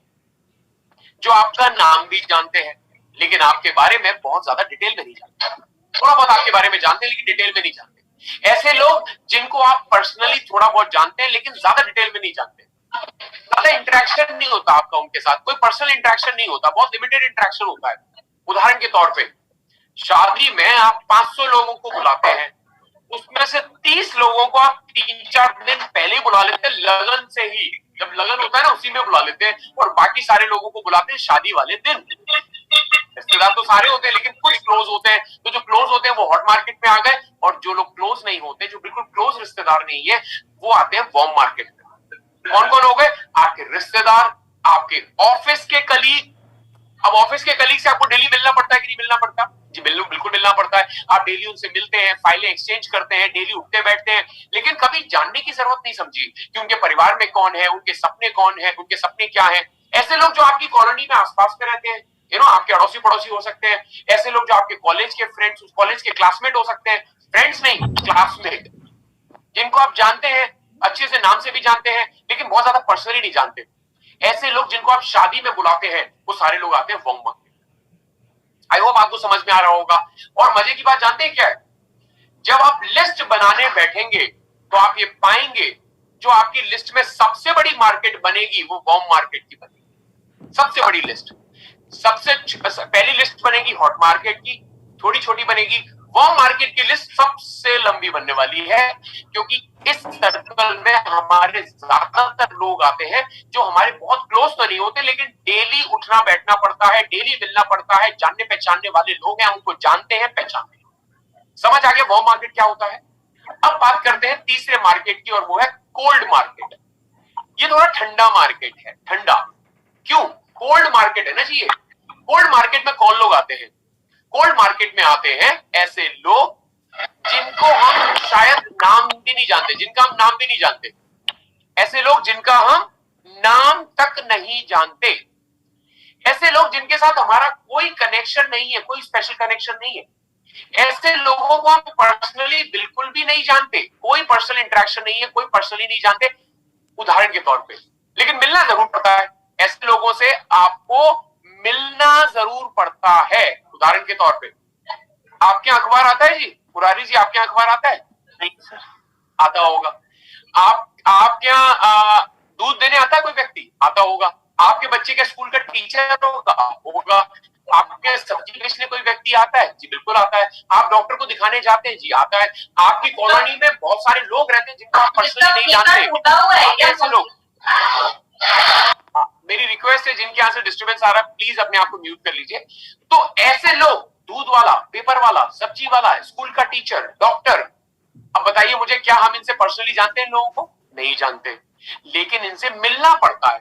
जो आपका नाम भी जानते हैं, लेकिन आपके बारे में बहुत ज्यादा डिटेल में नहीं जानते। थोड़ा बहुत आपके बारे में जानते हैं लेकिन डिटेल में नहीं जानते। ऐसे लोग जिनको आप पर्सनली थोड़ा बहुत जानते हैं लेकिन ज्यादा डिटेल में नहीं जानते। ज्यादा इंटरेक्शन नहीं होता आपका उनके साथ, कोई पर्सनल इंटरेक्शन नहीं होता, बहुत लिमिटेड इंटरेक्शन होता है। उदाहरण के तौर पे शादी में आप 500 लोगों को बुलाते हैं, उसमें से 30 लोगों को आप 3-4 दिन पहले ही बुला लेते हैं, लगन से ही। जब लगन होता है ना उसी में बुला लेते हैं, और बाकी सारे लोगों को बुलाते हैं शादी वाले दिन। रिश्तेदार तो सारे होते हैं लेकिन कुछ क्लोज होते हैं, तो जो क्लोज होते हैं वो हॉट मार्केट में आ गए, और जो लोग क्लोज नहीं होते, जो बिल्कुल क्लोज रिश्तेदार नहीं है, वो आते हैं वार्म मार्केट में। कौन कौन हो गए? आपके रिश्तेदार, आपके ऑफिस के कलीग। अब ऑफिस के कलीग से आपको डेली मिलना पड़ता है कि नहीं मिलना पड़ता? जी बिल्कुल मिलना पड़ता है। आप डेली उनसे मिलते हैं, फाइलें एक्सचेंज करते हैं, डेली उठते बैठते हैं, लेकिन कभी जानने की जरूरत नहीं समझी कि उनके परिवार में कौन है, उनके सपने कौन है, उनके सपने क्या है। ऐसे लोग जो आपकी कॉलोनी में आसपास में रहते हैं, आपके अड़ोसी पड़ोसी हो सकते हैं। ऐसे लोग जो आपके कॉलेज के फ्रेंड्स, कॉलेज के क्लासमेट हो सकते हैं, फ्रेंड्स नहीं क्लासमेट, जिनको आप जानते हैं अच्छे से, नाम से भी जानते हैं लेकिन बहुत ज्यादा पर्सनली नहीं जानते। ऐसे लोग जिनको आप शादी में बुलाते हैं, वो सारे लोग आते हैं वार्म मार्केट। आई होप आपको समझ में आ रहा होगा। और मजे की बात जानते हैं क्या है? जब आप लिस्ट बनाने बैठेंगे तो आप ये पाएंगे, जो आपकी लिस्ट में सबसे बड़ी मार्केट बनेगी वो वार्म मार्केट की बनेगी। सबसे बड़ी लिस्ट, सबसे पहली लिस्ट बनेगी हॉट मार्केट की, थोड़ी छोटी बनेगी। वार्म मार्केट की लिस्ट सबसे लंबी बनने वाली है, क्योंकि इस सर्कल में हमारे ज्यादातर लोग आते हैं जो हमारे बहुत क्लोज तो नहीं होते, लेकिन डेली उठना बैठना पड़ता है, डेली मिलना पड़ता है, जानने पहचानने वाले लोग हैं, उनको जानते हैं, पहचानते हैं। समझ आ गया वार्म मार्केट क्या होता है? अब बात करते हैं तीसरे मार्केट की, और वो है कोल्ड मार्केट। ये थोड़ा ठंडा मार्केट है। ठंडा क्यों? कोल्ड मार्केट है ना जी। ये कोल्ड मार्केट में कौन लोग आते हैं? कोल्ड मार्केट में आते हैं ऐसे लोग जिनको हम शायद नाम भी नहीं जानते, जिनका हम नाम भी नहीं जानते। ऐसे लोग जिनका हम नाम तक नहीं जानते। ऐसे लोग जिनके साथ हमारा कोई कनेक्शन नहीं है, कोई स्पेशल कनेक्शन नहीं है। ऐसे लोगों को हम पर्सनली बिल्कुल भी नहीं जानते, कोई पर्सनल इंटरेक्शन नहीं है, कोई पर्सनली नहीं जानते, उदाहरण के तौर पे, लेकिन मिलना जरूर पड़ता है। ऐसे लोगों से आपको मिलना जरूर पड़ता है। उदाहरण के तौर पे, आपके यहाँ अखबार आता है जी? मुरारी जी, आपके यहाँ अखबार आता है? नहीं सर। आता होगा। आपके यहाँ दूध देने आता है कोई व्यक्ति? आता होगा। आपके बच्चे के स्कूल का टीचर होगा? आपके सब्जी बेचने कोई व्यक्ति आता है? जी बिल्कुल आता है। आप डॉक्टर को दिखाने जाते हैं? जी आता है। आपकी कॉलोनी में बहुत सारे लोग रहते हैं जिनको आप पर्सनली नहीं जानते, ऐसे लोग। मेरी रिक्वेस्ट है, जिनके यहाँ से डिस्टर्बेंस आ रहा है प्लीज अपने आप को म्यूट कर लीजिए। तो ऐसे लोग, दूध वाला, पेपर वाला, सब्जी वाला, स्कूल का टीचर, डॉक्टर, अब बताइए मुझे, क्या हम इनसे पर्सनली जानते हैं? इन लोगों को नहीं जानते, लेकिन इनसे मिलना पड़ता है।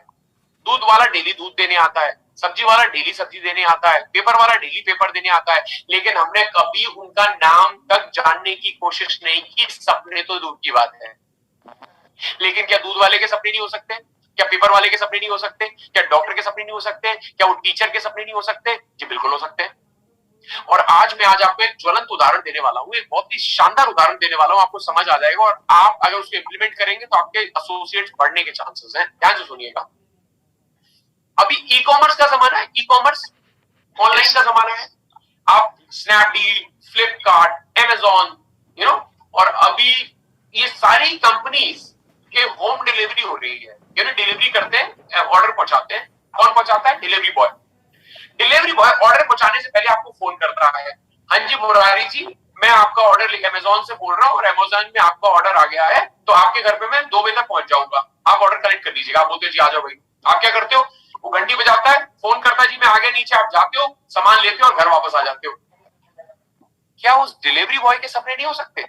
दूध वाला डेली दूध देने आता है, सब्जी वाला डेली सब्जी देने आता है, पेपर वाला डेली पेपर देने आता है, लेकिन हमने कभी उनका नाम तक जानने की कोशिश नहीं की। सपने तो दूर की बात है, लेकिन क्या दूध वाले के सपने नहीं हो सकते? क्या पेपर वाले के सपने नहीं हो सकते? क्या डॉक्टर के सपने नहीं हो सकते? क्या वो टीचर के सपने नहीं हो सकते? जी बिल्कुल हो सकते हैं। और आज मैं आपको एक ज्वलंत उदाहरण देने वाला हूं, एक बहुत ही शानदार उदाहरण देने वाला हूं, आपको समझ आ जाएगा, और आप अगर उसको इंप्लीमेंट करेंगे तो आपके एसोसिएट्स बढ़ने के चांसेस हैं। ध्यान से सुनिएगा। अभी ई कॉमर्स का जमाना है, ई कॉमर्स ऑनलाइन का जमाना है। आप स्नैपडील, फ्लिपकार्ट, अमेजॉन, और अभी ये सारी कंपनीज के होम डिलीवरी हो रही है, यानी डिलीवरी करते हैं, ऑर्डर पहुंचाते हैं। कौन पहुंचाता है? Delivery boy. Delivery boy order पहुंचाने से पहले आपको फोन करता है, हाँ जी मुरारी जी, मैं आपका ऑर्डर अमेजॉन से बोल रहा हूँ और अमेजॉन में आपका ऑर्डर आ गया है, तो आपके घर पे मैं 2 बजे तक पहुंच जाऊंगा, आप ऑर्डर कलेक्ट कर लीजिएगा। आप बोलते हो जी आ जाओ भाई। आप क्या करते हो? वो घंटी बजाता है, फोन करता है, जी मैं आ गया नीचे। आप जाते हो, सामान लेते हो और घर वापस आ जाते हो। क्या उस डिलीवरी बॉय के सपने नहीं हो सकते?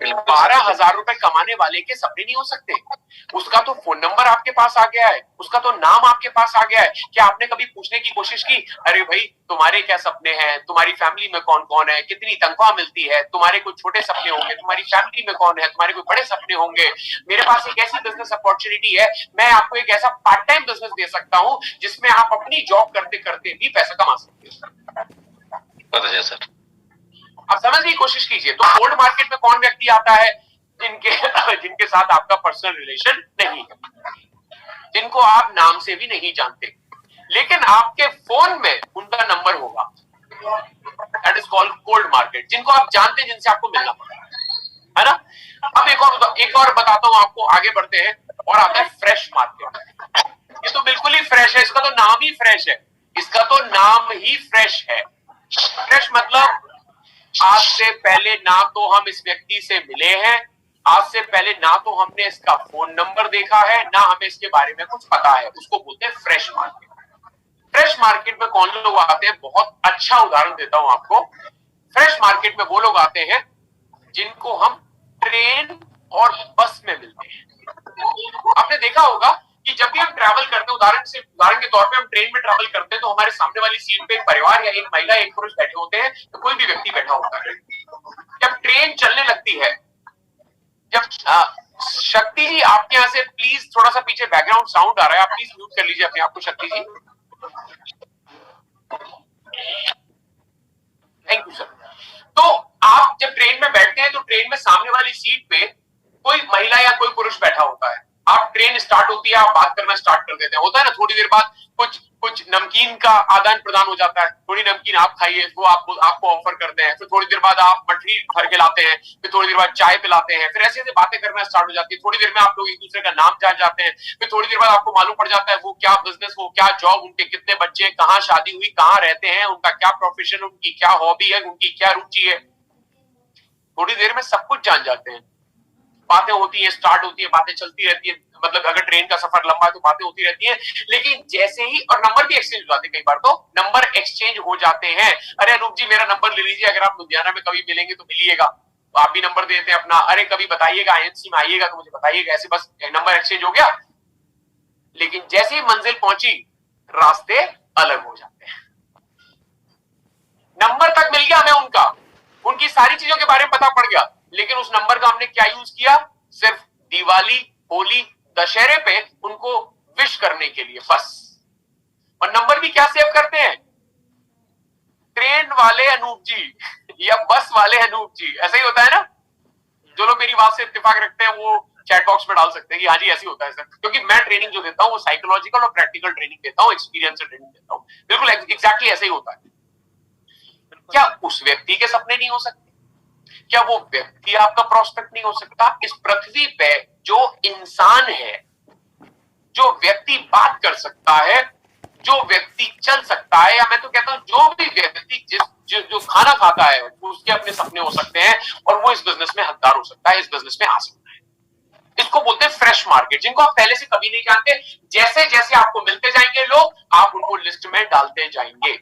12,000 रुपए कमाने वाले के सपने नहीं हो सकते? उसका तो फोन नंबर आपके पास आ गया है, उसका तो नाम आपके पास आ गया है। क्या आपने कभी पूछने की कोशिश की, अरे भाई तुम्हारे क्या सपने हैं, तुम्हारी फैमिली में कौन कौन है, कितनी तनख्वाह मिलती है, तुम्हारे कुछ छोटे सपने होंगे, तुम्हारी फैमिली में कौन है, तुम्हारे कोई बड़े सपने होंगे। मेरे पास एक ऐसी बिजनेस अपॉर्चुनिटी है, मैं आपको एक ऐसा पार्ट टाइम बिजनेस दे सकता हूं जिसमें आप अपनी जॉब करते करते भी पैसा कमा सकते हो। सर आप समझने की कोशिश कीजिए। तो गोल्ड मार्केट में कौन व्यक्ति आता है? जिनके साथ आपका पर्सनल रिलेशन नहीं है, जिनको आप नाम से भी नहीं जानते, लेकिन आपके फोन में उनका नंबर होगा। That is called cold market. जिनको आप जानते हैं, जिनसे आपको मिलना पड़ता है ना। अब एक और बताता हूं आपको, आगे बढ़ते हैं। और आता है फ्रेश मार्केट। ये तो बिल्कुल ही फ्रेश है, इसका तो नाम ही फ्रेश है, इसका तो नाम ही फ्रेश है। फ्रेश मतलब आज से पहले ना तो हम इस व्यक्ति से मिले हैं, आज से पहले ना तो हमने इसका फोन नंबर देखा है, ना हमें इसके बारे में कुछ पता है। उसको बोलते हैं फ्रेश मार्केट। फ्रेश मार्केट में कौन लोग आते हैं? बहुत अच्छा उदाहरण देता हूं आपको। फ्रेश मार्केट में वो लोग आते हैं जिनको हम ट्रेन और बस में मिलते हैं। आपने देखा होगा कि जब भी हम ट्रैवल करते हैं, उदाहरण के तौर पे हम ट्रेन में ट्रैवल करते हैं, तो हमारे सामने वाली सीट पे एक परिवार या एक महिला, एक पुरुष बैठे होते हैं, तो कोई भी व्यक्ति बैठा होता है। जब ट्रेन चलने लगती है, जब शक्ति जी आपके यहाँ से प्लीज थोड़ा सा पीछे बैकग्राउंड साउंड आ रहा है, आप प्लीज म्यूट कर लीजिए अपने आप को, शक्ति जी। Thank you sir. तो आप जब ट्रेन में बैठते हैं तो ट्रेन में सामने वाली सीट पे कोई महिला या कोई पुरुष बैठा होता है। आप ट्रेन स्टार्ट होती है, आप बात करना स्टार्ट कर देते हैं। होता है ना, थोड़ी देर बाद कुछ नमकीन का आदान प्रदान हो जाता है, थोड़ी नमकीन आप खाइए, वो आपको ऑफर करते हैं। फिर थोड़ी देर बाद आप मठरी भर के लाते हैं, फिर थोड़ी देर बाद चाय पिलाते हैं, फिर ऐसे ऐसे बातें करना स्टार्ट हो जाती है। थोड़ी देर में आप लोग एक दूसरे का नाम जान जाते हैं। फिर थोड़ी देर बाद आपको मालूम पड़ जाता है वो क्या बिजनेस, वो क्या जॉब, उनके कितने बच्चे, कहाँ शादी हुई, कहाँ रहते हैं, उनका क्या प्रोफेशन, उनकी क्या हॉबी है, उनकी क्या रुचि है। थोड़ी देर में सब कुछ जान जाते हैं। बातें होती है, स्टार्ट होती है, बातें चलती रहती है। मतलब अगर ट्रेन का सफर लंबा है तो बातें होती रहती हैं। लेकिन जैसे ही, और नंबर भी एक्सचेंज हो जाते हैं, कई बार तो नंबर एक्सचेंज हो जाते हैं। अरे अनूप जी मेरा नंबर ले लीजिए, अगर आप लुधियाना में कभी मिलेंगे तो मिलिएगा। तो आप भी नंबर देते हैं अपना, अरे कभी बताइएगा आईएनसी में आइएगा तो मुझे बताइएगा। ऐसे बस नंबर एक्सचेंज हो गया। लेकिन जैसे ही मंजिल पहुंची, रास्ते अलग हो जाते हैं। नंबर तक मिल गया हमें उनका, उनकी सारी चीजों के बारे में पता पड़ गया, लेकिन उस नंबर का हमने क्या यूज किया? सिर्फ दिवाली, होली, दशहरे पे उनको विश करने के लिए बस। और नंबर भी क्या सेव करते हैं? ट्रेन वाले अनूप जी या बस वाले अनूप जी। ऐसा ही होता है ना। जो लोग मेरी बात से इत्तेफाक रखते हैं वो चैट बॉक्स में डाल सकते हैं कि हाँ जी ऐसे होता है सर, क्योंकि मैं ट्रेनिंग जो देता हूँ वो साइकोलॉजिकल और प्रैक्टिकल ट्रेनिंग देता हूँ, एक्सपीरियंस से ट्रेनिंग देता हूँ। बिल्कुल एग्जैक्टली ऐसे ही होता है। क्या उस व्यक्ति के सपने नहीं हो सकते? क्या वो व्यक्ति आपका प्रोस्पेक्ट नहीं हो सकता? इस पृथ्वी पे जो इंसान है, जो व्यक्ति बात कर सकता है, जो व्यक्ति चल सकता है, या मैं तो कहता हूं जो भी व्यक्ति जो खाना खाता है उसके अपने सपने हो सकते हैं और वो इस बिजनेस में हकदार हो सकता है, इस बिजनेस में आ सकता है। इसको बोलते हैं फ्रेश मार्केट, जिनको आप पहले से कभी नहीं जानते। जैसे जैसे आपको मिलते जाएंगे लोग, आप उनको लिस्ट में डालते जाएंगे।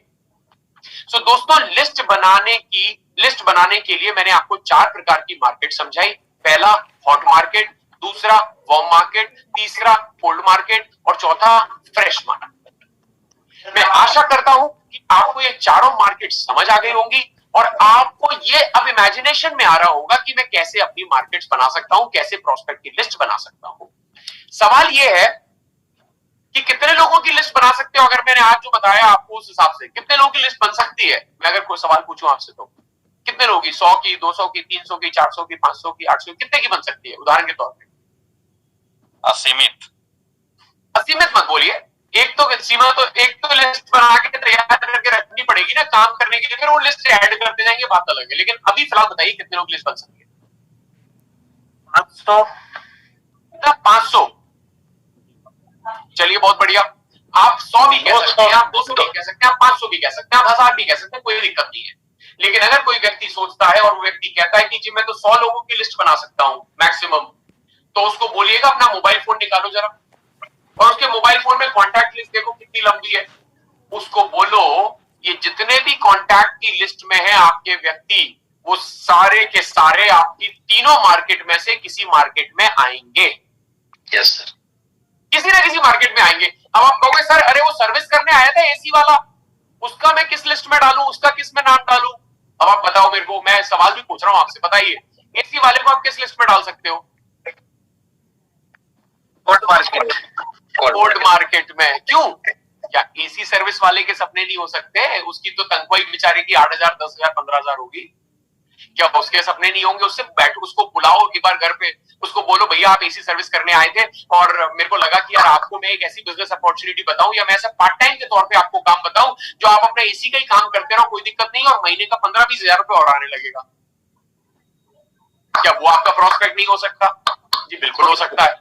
सो दोस्तों, लिस्ट बनाने के लिए मैंने आपको 4 प्रकार की मार्केट समझाई। पहला हॉट मार्केट, दूसरा वार्म मार्केट, तीसरा कोल्ड मार्केट और चौथा फ्रेश मार्केट। मैं आशा करता हूं कि आपको ये चारों मार्केट समझ आ गई होंगी और आपको ये अब इमेजिनेशन में आ रहा होगा कि मैं कैसे अपनी मार्केट्स बना सकता हूं, कैसे प्रोस्पेक्ट की लिस्ट बना सकता हूं। सवाल ये है कि कितने लोगों की लिस्ट बना सकते हो। अगर मैंने आज जो बताया आपको उस हिसाब से कितने लोगों की लिस्ट बन सकती है? मैं अगर कोई सवाल पूछूं आपसे तो कितने लोगों की? 100 की, 200 की, 300 की, 400 की, 500 की, 800 की, कितने की बन सकती है उदाहरण के तौर पे? असीमित। असीमित मत बोलिए, एक तो लिस्ट बना के तैयार करके रखनी पड़ेगी ना काम करने के लिए, फिर वो लिस्ट ऐड करते जाएंगे, बात अलग है। लेकिन अभी फिलहाल बताइए कितने लोग लिस्ट बन सकती है? 500। 500। चलिए बहुत बढ़िया। आप 100 भी कह सकते हैं, आप 200 भी कह सकते हैं, आप 500 भी कह सकते हैं, आप 1000 भी कह सकते हैं, कोई दिक्कत नहीं है। लेकिन अगर कोई व्यक्ति सोचता है और वो व्यक्ति कहता है कि जी मैं तो 100 लोगों की लिस्ट बना सकता हूं मैक्सिमम, तो उसको बोलिएगा अपना मोबाइल फोन निकालो जरा और उसके मोबाइल फोन में कॉन्टैक्ट लिस्ट देखो कितनी लंबी है। उसको बोलो ये जितने भी कॉन्टैक्ट की लिस्ट में है आपके व्यक्ति, वो सारे के सारे आपकी तीनों मार्केट में से किसी मार्केट में आएंगे। Yes sir. किसी ना किसी मार्केट में आएंगे। अब आप कहोगे सर अरे वो सर्विस करने आया था एसी वाला, उसका मैं किस लिस्ट में डालूं, उसका किस में नाम डालूं? अब आप बताओ मेरे को, मैं सवाल भी पूछ रहा हूं आपसे, बताइए एसी वाले को आप किस लिस्ट में डाल सकते हो? कोल्ड मार्केट में। क्यों? क्या एसी सर्विस वाले के सपने नहीं हो सकते? उसकी तो तनख्वाही बेचारे की 8,000, 10,000, 15,000 होगी। क्या उसके सपने नहीं होंगे? उससे बैठो, उसको बुलाओ एक बार घर पे, उसको बोलो भैया आप एसी सर्विस करने आए थे और मेरे को लगा कि यार आपको मैं एक ऐसी बिजनेस अपॉर्चुनिटी बताऊं या मैं ऐसा पार्ट टाइम के तौर पे आपको काम बताऊं जो आप अपना एसी का ही काम करते रहो, कोई दिक्कत नहीं, और महीने का 15-20 हजार रुपए और आने लगेगा। क्या वो आपका प्रोस्पेक्ट नहीं हो सकता? जी बिल्कुल हो सकता है,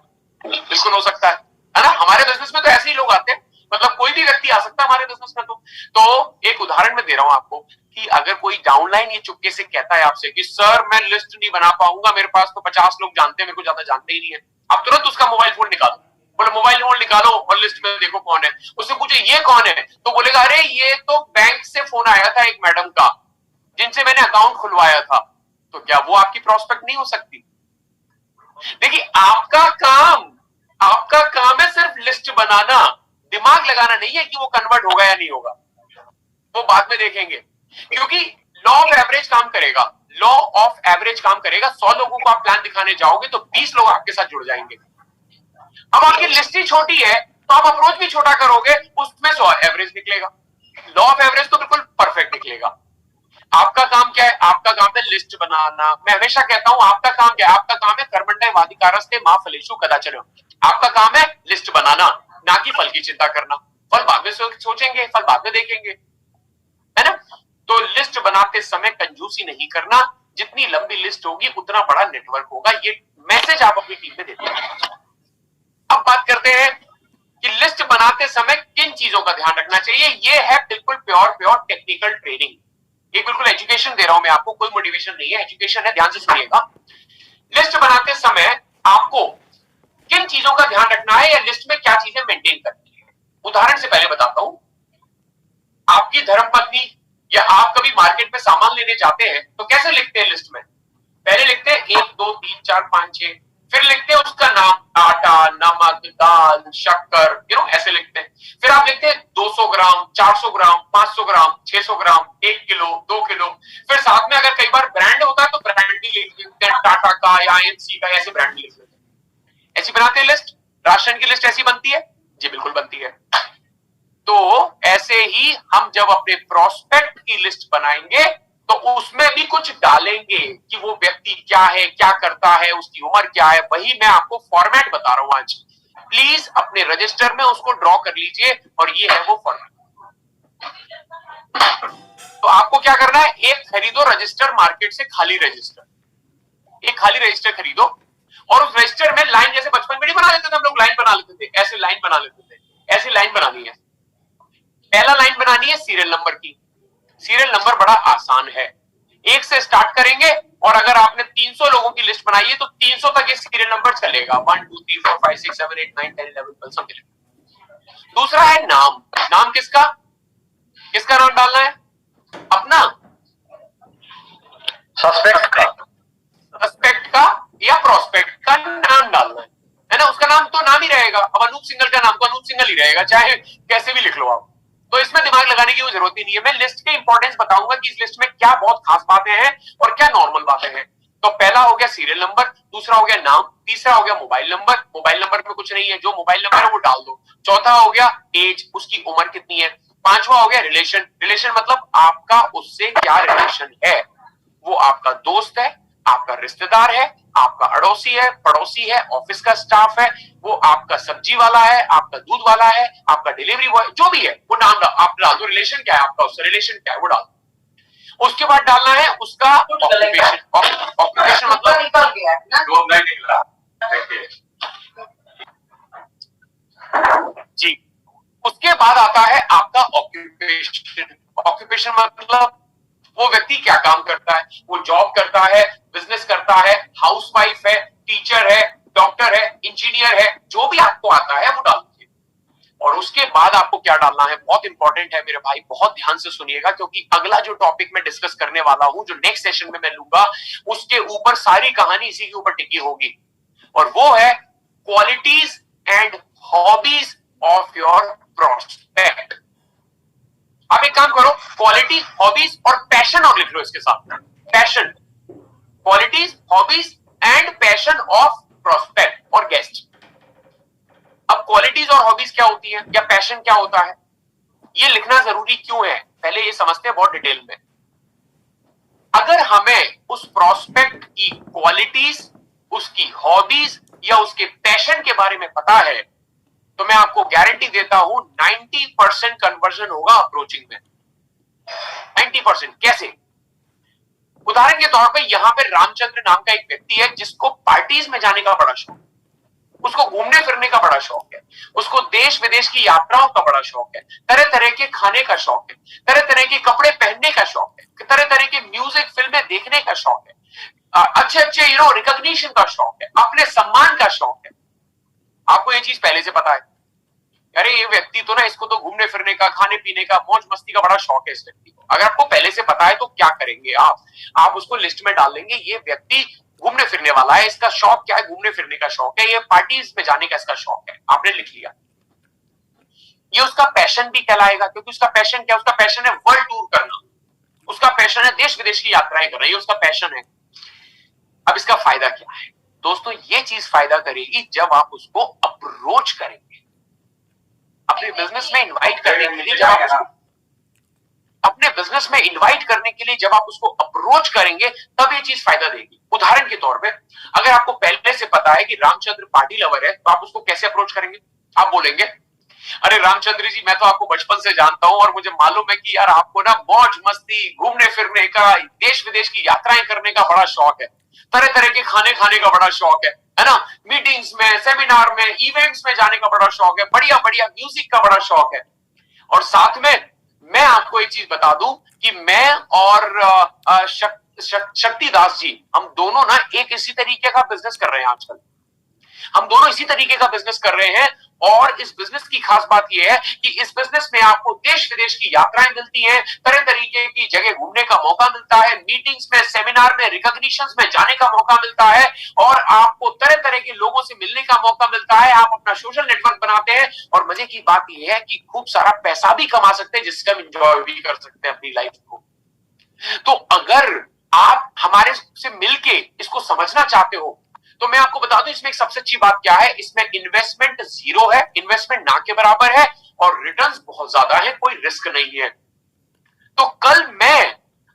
बिल्कुल हो सकता है ना। हमारे बिजनेस में तो ऐसे ही लोग आते हैं, मतलब कोई भी व्यक्ति आ सकता है हमारे बिजनेस में। तो एक उदाहरण मैं दे रहा हूं आपको कि अगर कोई डाउनलाइन ये चुपके से कहता है आपसे कि सर मैं लिस्ट नहीं बना पाऊंगा, मेरे पास तो 50 लोग जानते हैं, मेरे को ज्यादा जानते ही नहीं है, आप तुरंत उसका मोबाइल फोन निकालो, बोले मोबाइल फोन निकालो और लिस्ट में देखो कौन है। उससे पूछे ये कौन है, तो बोलेगा अरे ये तो बैंक से फोन आया था एक मैडम का जिनसे मैंने अकाउंट खुलवाया था। तो क्या वो आपकी प्रोस्पेक्ट नहीं हो सकती? देखिए आपका काम है सिर्फ लिस्ट बनाना, दिमाग लगाना नहीं है कि वो कन्वर्ट होगा या नहीं होगा, वो बाद में देखेंगे। क्योंकि लॉ ऑफ एवरेज काम करेगा, लॉ ऑफ एवरेज काम करेगा। 100 लोगों को आप प्लान दिखाने जाओगे तो 20 लोग आपके साथ जुड़ जाएंगे। अब आपकी लिस्ट ही छोटी है तो आप अप्रोच भी छोटा करोगे, उसमें 100 एवरेज निकलेगा। लॉ ऑफ एवरेज तो बिल्कुल परफेक्ट निकलेगा। आपका काम क्या है? आपका काम है लिस्ट बनाना। मैं हमेशा कहता हूं आपका काम क्या है? आपका काम है कर्मण्य वाधिकारस्ते मा फलेषु कदाचन। आपका काम है लिस्ट बनाना, ना कि फल की चिंता करना। फल बाद में सोचेंगे, फल बाद में देखेंगे, है ना। तो लिस्ट बनाते समय कंजूसी नहीं करना, जितनी लंबी लिस्ट होगी उतना बड़ा नेटवर्क होगा। ये मैसेज आप अपनी टीम में देते हैं। अब बात करते हैं कि लिस्ट बनाते समय किन चीजों का ध्यान रखना चाहिए। ये है बिल्कुल प्योर टेक्निकल ट्रेनिंग, ये बिल्कुल एजुकेशन दे रहा हूं मैं आपको, कोई मोटिवेशन नहीं है, एजुकेशन है, ध्यान से सुनिएगा। लिस्ट बनाते समय आपको किन चीजों का ध्यान रखना है या लिस्ट में क्या चीजें मेंटेन करनी है। उदाहरण से पहले बताता हूं, आपकी धर्मपत्नी या आप कभी मार्केट में सामान लेने जाते हैं तो कैसे लिखते हैं लिस्ट में? पहले लिखते हैं 1 2 3 4 5 6, फिर लिखते हैं उसका नाम, आटा, नमक, दाल, शक्कर, ऐसे लिखते हैं। फिर आप लिखते हैं 200 ग्राम, 400 ग्राम, 500 ग्राम, 600 ग्राम, 1 किलो, 2 किलो। फिर साथ में अगर कई बार ब्रांड होता है तो ब्रांड भी लिख लेते हैं, टाटा का या IMC का, ऐसे ब्रांड लिख लेते हैं। ऐसी बनाते हैं लिस्ट। राशन की लिस्ट ऐसी बनती है? जी बिल्कुल बनती है। तो ऐसे ही हम जब अपने प्रोस्पेक्ट की लिस्ट बनाएंगे तो उसमें भी कुछ डालेंगे कि वो व्यक्ति क्या है, क्या करता है, उसकी उम्र क्या है। वही मैं आपको फॉर्मेट बता रहा हूं आज। प्लीज अपने रजिस्टर में उसको ड्रॉ कर लीजिए और ये है वो फॉर्मेट। तो आपको क्या करना है, एक खरीदो रजिस्टर मार्केट से, खाली रजिस्टर, एक खाली रजिस्टर खरीदो और उस रजिस्टर में लाइन, जैसे बचपन में नहीं बना लेते थे हम लोग, लाइन बना लेते थे, ऐसे लाइन बना लेते थे, ऐसी लाइन बनानी है। पहला लाइन बनानी है सीरियल नंबर की। सीरियल नंबर बड़ा आसान है, 1 से स्टार्ट करेंगे और अगर आपने 300 लोगों की लिस्ट बनाई है तो 300 तक ये सीरियल नंबर चलेगा, 1 2 3 4 5 6 7 8 9 10 11 12 सब मिलेगा। दूसरा है नाम। नाम किसका? किसका नाम डालना है? अपना, सस्पेक्ट का या प्रोस्पेक्ट का नाम डालना है ना। उसका नाम तो नाम ही रहेगा। अब अनूप सिंघल का नाम तो अनूप सिंघल ही रहेगा, चाहे कैसे भी लिख लो आप। तो इसमें दिमाग लगाने की जरूरत ही नहीं है। मैं लिस्ट के इंपॉर्टेंस बताऊंगा कि इस लिस्ट में क्या बहुत खास बातें हैं और क्या नॉर्मल बातें हैं। तो पहला हो गया सीरियल नंबर, दूसरा हो गया नाम, तीसरा हो गया मोबाइल नंबर। मोबाइल नंबर में कुछ नहीं है, जो मोबाइल नंबर है वो डाल दो। चौथा हो गया एज, उसकी उम्र कितनी है। पांचवा हो गया रिलेशन। रिलेशन मतलब आपका उससे क्या रिलेशन है। वो आपका दोस्त है, आपका रिश्तेदार है, आपका अड़ोसी है, पड़ोसी है, ऑफिस का स्टाफ है, वो आपका सब्जी वाला है, आपका दूध वाला है, आपका डिलीवरी बॉय, जो भी है वो नाम आप डाल दो। रिलेशन क्या है आपका उससे, रिलेशन क्या है वो डाल दो। उसके बाद डालना है उसका ऑक्यूपेशन। ऑक्यूपेशन मतलब निकल गया ना, जी। उसके बाद आता है आपका ऑक्यूपेशन। ऑक्यूपेशन मतलब वो व्यक्ति क्या काम करता है, वो जॉब करता है, बिजनेस करता है, हाउसवाइफ है, टीचर है, डॉक्टर है, इंजीनियर है, जो भी आपको आता है वो डाल दीजिए। और उसके बाद आपको क्या डालना है, बहुत इंपॉर्टेंट है मेरे भाई, बहुत ध्यान से सुनिएगा, क्योंकि अगला जो टॉपिक मैं डिस्कस करने वाला हूं, जो नेक्स्ट सेशन में मैं लूंगा, उसके ऊपर सारी कहानी इसी के ऊपर टिकी होगी। और वो है qualities and hobbies of your prospect. आप एक काम करो, क्वालिटी, हॉबीज और पैशन और लिख लो इसके साथ। Passion, qualities, hobbies and passion of prospect और गेस्ट। अब क्वालिटीज और हॉबीज क्या होती है या पैशन क्या होता है, ये लिखना जरूरी क्यों है, पहले ये समझते हैं बहुत डिटेल में। अगर हमें उस प्रोस्पेक्ट की क्वालिटीज, उसकी हॉबीज या उसके पैशन के बारे में पता है, तो मैं आपको गारंटी देता हूं 90% कन्वर्जन होगा अप्रोचिंग में। 90%। कैसे? उदाहरण के तौर पे यहां पे रामचंद्र नाम का एक व्यक्ति है जिसको पार्टीज में जाने का बड़ा शौक, उसको घूमने फिरने का बड़ा शौक है, उसको देश विदेश की यात्राओं का बड़ा शौक है, तरह तरह के खाने का शौक है, तरह तरह के कपड़े पहनने का शौक है, तरह तरह के म्यूजिक फिल्में देखने का शौक है, अच्छे अच्छे रिकॉग्निशन का शौक है, अपने सम्मान का शौक है। आपको ये चीज पहले से पता है, अरे ये व्यक्ति तो ना, इसको तो घूमने फिरने का, खाने पीने का, मौज मस्ती का बड़ा शौक है इस व्यक्ति को। अगर आपको पहले से पता है तो क्या करेंगे आप उसको लिस्ट में डाल लेंगे, ये व्यक्ति घूमने फिरने वाला है, इसका शौक क्या है, घूमने फिरने का शौक है, ये पार्टीज में जाने का इसका शौक है। आपने लिख लिया। ये उसका पैशन भी कहलाएगा, क्योंकि उसका पैशन क्या, उसका पैशन है वर्ल्ड टूर करना, उसका पैशन है देश विदेश की यात्राएं करना, ये उसका पैशन है। अब इसका फायदा क्या है दोस्तों, ये चीज फायदा करेगी जब आप उसको अप्रोच करेंगे, अपने बिजनेस में इनवाइट करने के लिए, जब आप उसको अपने बिजनेस में इनवाइट करने के लिए जब आप उसको अप्रोच करेंगे, तब ये चीज फायदा देगी। उदाहरण के तौर पे, अगर आपको पहले से पता है कि रामचंद्र पार्टी लवर है, तो आप उसको कैसे अप्रोच करेंगे? आप बोलेंगे, अरे रामचंद्र जी, मैं तो आपको बचपन से जानता हूं और मुझे मालूम है कि यार आपको ना मौज मस्ती, घूमने फिरने का, देश विदेश की यात्राएं करने का बड़ा शौक है, तरह तरह के खाने खाने का बड़ा शौक है ना, मीटिंग्स में, सेमिनार में, इवेंट्स में जाने का बड़ा शौक है, बढ़िया बढ़िया म्यूजिक का बड़ा शौक है। और साथ में मैं आपको एक चीज बता दूं कि मैं और शक्तिदास जी, हम दोनों ना एक इसी तरीके का बिजनेस कर रहे हैं आजकल। हम दोनों इसी तरीके का बिजनेस कर रहे हैं, और इस बिजनेस की खास बात यह है कि इस बिजनेस में आपको देश विदेश की यात्राएं मिलती हैं, तरह तरीके की जगह घूमने का मौका मिलता है, मीटिंग्स में, सेमिनार में, रिकॉग्निशंस में जाने का मौका मिलता है, और आपको तरह तरह के लोगों से मिलने का मौका मिलता है। आप अपना सोशल नेटवर्क बनाते हैं, और मजे की बात यह है कि खूब सारा पैसा भी कमा सकते हैं, जिसका हम इंजॉय भी कर सकते हैं अपनी लाइफ को। तो अगर आप हमारे से मिलके इसको समझना चाहते हो, तो मैं आपको बता दूं इसमें एक सबसे अच्छी बात क्या है, इसमें इन्वेस्टमेंट जीरो है, इन्वेस्टमेंट ना के बराबर है, और रिटर्न्स बहुत ज्यादा है, कोई रिस्क नहीं है। तो कल मैं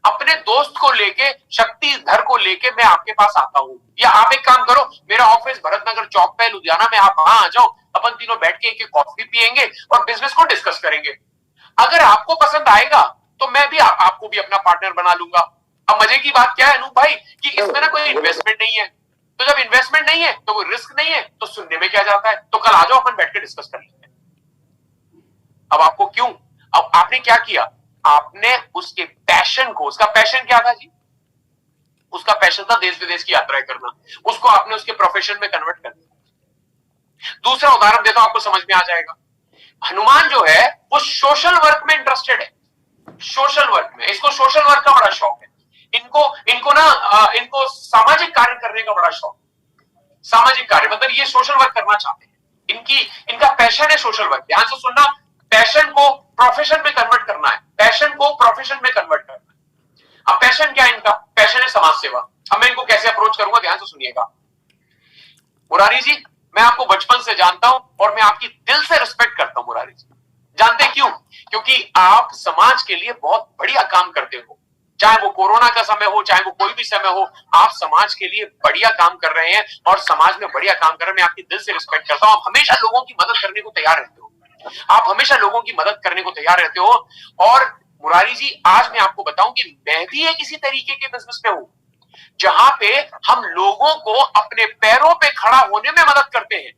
अपने दोस्त को लेके, शक्तिधर को लेके मैं आपके पास आता हूं, या आप एक काम करो, मेरा ऑफिस भरतनगर चौक पे लुधियाना में, आप वहां आ जाओ, अपन तीनों बैठ के एक कॉफी पियेंगे और बिजनेस को डिस्कस करेंगे। अगर आपको पसंद आएगा तो मैं भी आपको भी अपना पार्टनर बना लूंगा। अब मजे की बात क्या है अनूप भाई, कि इसमें ना कोई इन्वेस्टमेंट नहीं है, तो जब इन्वेस्टमेंट नहीं है तो कोई रिस्क नहीं है, तो सुनने में क्या जाता है, तो कल आ जाओ अपन बैठ के डिस्कस कर लेते हैं। अब आपको क्यों, अब आपने क्या किया, आपने उसके पैशन को, उसका पैशन क्या था जी, उसका पैशन था देश विदेश की यात्राएं करना, उसको आपने उसके प्रोफेशन में कन्वर्ट कर दिया। दूसरा उदाहरण देता हूं, आपको समझ में आ जाएगा। हनुमान जो है वो सोशल वर्क में इंटरेस्टेड है, सोशल वर्क में, इसको सोशल वर्क का बड़ा शौक है। इनको इनको ना इनको सामाजिक कार्य करने का बड़ा शौक, सामाजिक कार्य मतलब ये सोशल वर्क करना चाहते हैं, इनका पैशन है सोशल वर्क। ध्यान से सुनना, पैशन को प्रोफेशन में कन्वर्ट करना है, पैशन को प्रोफेशन में कन्वर्ट करना है। अब पैशन क्या है इनका, पैशन है समाज सेवा। अब मैं इनको कैसे अप्रोच करूंगा, ध्यान से सुनिएगा। मुरारी जी, मैं आपको बचपन से जानता हूं और मैं आपकी दिल से रिस्पेक्ट करता हूं मुरारी जी। जानते क्यों? क्योंकि आप समाज के लिए बहुत बढ़िया काम करते हो, चाहे वो कोरोना का समय हो, चाहे वो कोई भी समय हो, आप समाज के लिए बढ़िया काम कर रहे हैं और समाज में बढ़िया काम कर रहे हैं। मैं आपकी दिल से रिस्पेक्ट करता हूं। आप हमेशा लोगों की मदद करने को तैयार रहते हो, आप हमेशा लोगों की मदद करने को तैयार रहते हो। और मुरारी जी, आज मैं आपको बताऊं कि मैं भी एक इसी तरीके के बिजनेस में हूं, जहां पे हम लोगों को अपने पैरों पे खड़ा होने में मदद करते हैं।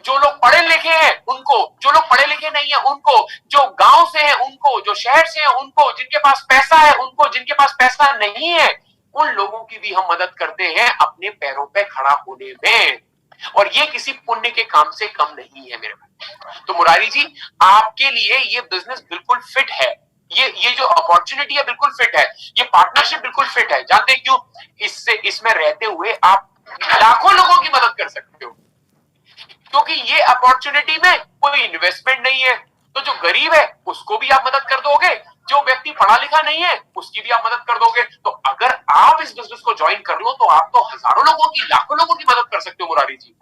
जो लोग पढ़े लिखे हैं उनको, जो लोग पढ़े लिखे नहीं है उनको, जो गांव से हैं उनको, जो शहर से हैं उनको, जिनके पास पैसा है उनको, जिनके पास पैसा नहीं है उन लोगों की भी हम मदद करते हैं अपने पैरों पे खड़ा होने में। और ये किसी पुण्य के काम से कम नहीं है मेरे भाई। तो मुरारी जी, आपके लिए ये बिजनेस बिल्कुल फिट है, ये जो अपॉर्चुनिटी है बिल्कुल फिट है, ये पार्टनरशिप बिल्कुल फिट है। जानते हैं क्यों? इसमें रहते हुए आप लाखों लोगों की मदद कर सकते हो, क्योंकि ये अपॉर्चुनिटी में कोई इन्वेस्टमेंट नहीं है। तो जो गरीब है उसको भी आप मदद कर दोगे, जो व्यक्ति पढ़ा लिखा नहीं है उसकी भी आप मदद कर दोगे। तो अगर आप इस बिजनेस को ज्वाइन कर लो तो आप तो हजारों लोगों की, लाखों लोगों की मदद कर सकते हो मुरारी जी।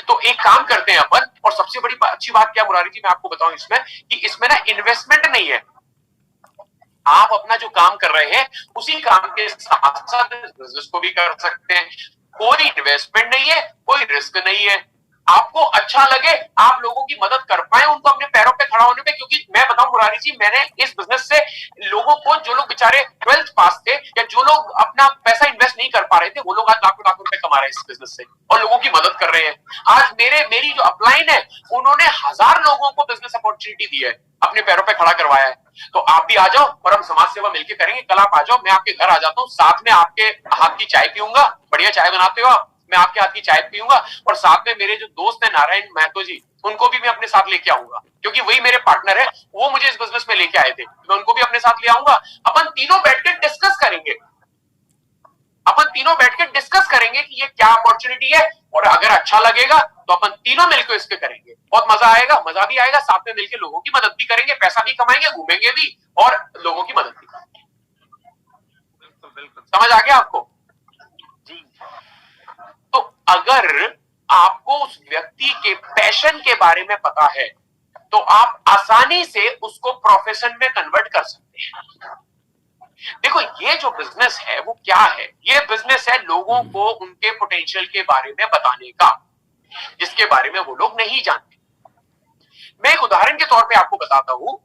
तो एक काम करते हैं अपन, और सबसे बड़ी अच्छी बात क्या मुरारी जी मैं आपको बताऊं इसमें, कि इसमें ना इन्वेस्टमेंट नहीं है। आप अपना जो काम कर रहे हैं उसी काम के साथ साथ बिजनेस को भी कर सकते हैं। कोई इन्वेस्टमेंट नहीं है, कोई रिस्क नहीं है। आपको अच्छा लगे, आप लोगों की मदद कर पाए उनको अपने पैरों पे खड़ा होने पे। क्योंकि मैं बताऊं मुरारी जी, मैंने इस बिजनेस से लोगों को, जो लोग बेचारे 12th पास थे या जो लोग अपना पैसा इन्वेस्ट नहीं कर पा रहे थे, वो लोग आज लाखों लाखों रुपए कमा रहे हैं इस बिजनेस से और लोगों की मदद कर रहे हैं। आज मेरी जो अपलाइन है उन्होंने 1000 लोगों को बिजनेस अपॉर्चुनिटी दी है, अपने पैरों पे खड़ा करवाया है। तो आप भी आ जाओ और हम समाज सेवा मिलकर करेंगे। कल आप आ जाओ, मैं आपके घर आ जाता हूँ, साथ में आपके हाथ की चाय पीऊंगा, बढ़िया चाय बनाते हो आप, मैं आपके हाथ की चाय पीऊंगा। और साथ में मेरे जो दोस्त है नारायण महतो जी, उनको भी मैं अपने साथ लेके आऊंगा, क्योंकि वही मेरे पार्टनर है, वो मुझे इस बिजनेस में लेके आए थे, मैं उनको भी अपने साथ ले आऊंगा। अपन तीनों बैठ के डिस्कस करेंगे, अपन तीनों बैठ के डिस्कस करेंगे कि ये क्या अपॉर्चुनिटी है, और अगर अच्छा लगेगा तो अपन तीनों मिलकर इस पे करेंगे। बहुत मजा आएगा, मजा भी आएगा, साथ में मिलकर लोगों की मदद भी करेंगे, पैसा भी कमाएंगे, घूमेंगे भी और लोगों की मदद भी करेंगे। बिल्कुल बिल्कुल समझ आ गया आपको जी। तो अगर आपको उस व्यक्ति के पैशन के बारे में पता है तो आप आसानी से उसको प्रोफेशन में कन्वर्ट कर सकते हैं। देखो, ये जो बिजनेस है वो क्या है, ये बिजनेस है लोगों को उनके पोटेंशियल के बारे में बताने का, जिसके बारे में वो लोग नहीं जानते। मैं एक उदाहरण के तौर पे आपको बताता हूं।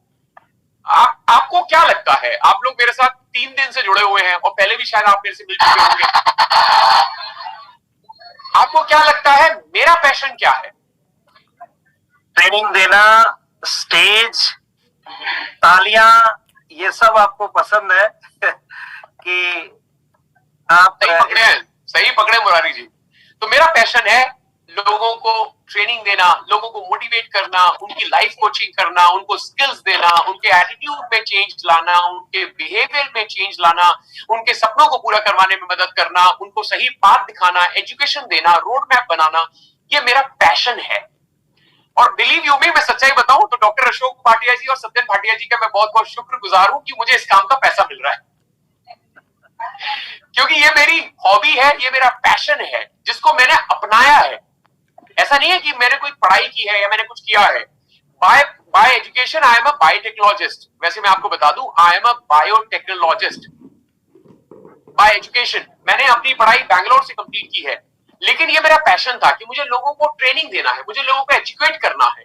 आपको क्या लगता है, आप लोग मेरे साथ 3 दिन से जुड़े हुए हैं और पहले भी शायद आप मेरे से मिल चुके होंगे। आपको क्या लगता है मेरा पैशन क्या है? ट्रेनिंग देना, स्टेज, तालियां, ये सब आपको पसंद है कि आप सही पकड़े मुरारी जी। तो मेरा पैशन है लोगों को ट्रेनिंग देना, लोगों को मोटिवेट करना, उनकी लाइफ कोचिंग करना, उनको स्किल्स देना, उनके एटीट्यूड में चेंज लाना, उनके बिहेवियर में चेंज लाना, उनके सपनों को पूरा करवाने में मदद करना, उनको सही पाथ दिखाना, एजुकेशन देना, रोड मैप बनाना, ये मेरा पैशन है। और बिलीव यू मी, मैं सच्चाई बताऊं तो डॉक्टर अशोक भाटिया जी और सत्यन भाटिया जी का मैं बहुत बहुत शुक्रगुजार हूं कि मुझे इस काम का पैसा मिल रहा है, क्योंकि ये मेरी हॉबी है, ये मेरा पैशन है जिसको मैंने अपनाया है। ऐसा नहीं है कि मैंने कोई पढ़ाई की है या मैंने कुछ किया है। Bye education I am a biotechnologist. वैसे मैं आपको बता दूं, I am a biotechnologist bye education. मैंने अपनी पढ़ाई बैंगलोर से कंप्लीट की है, लेकिन ये मेरा पैशन था कि मुझे लोगों को ट्रेनिंग देना है, मुझे लोगों को एजुकेट करना है,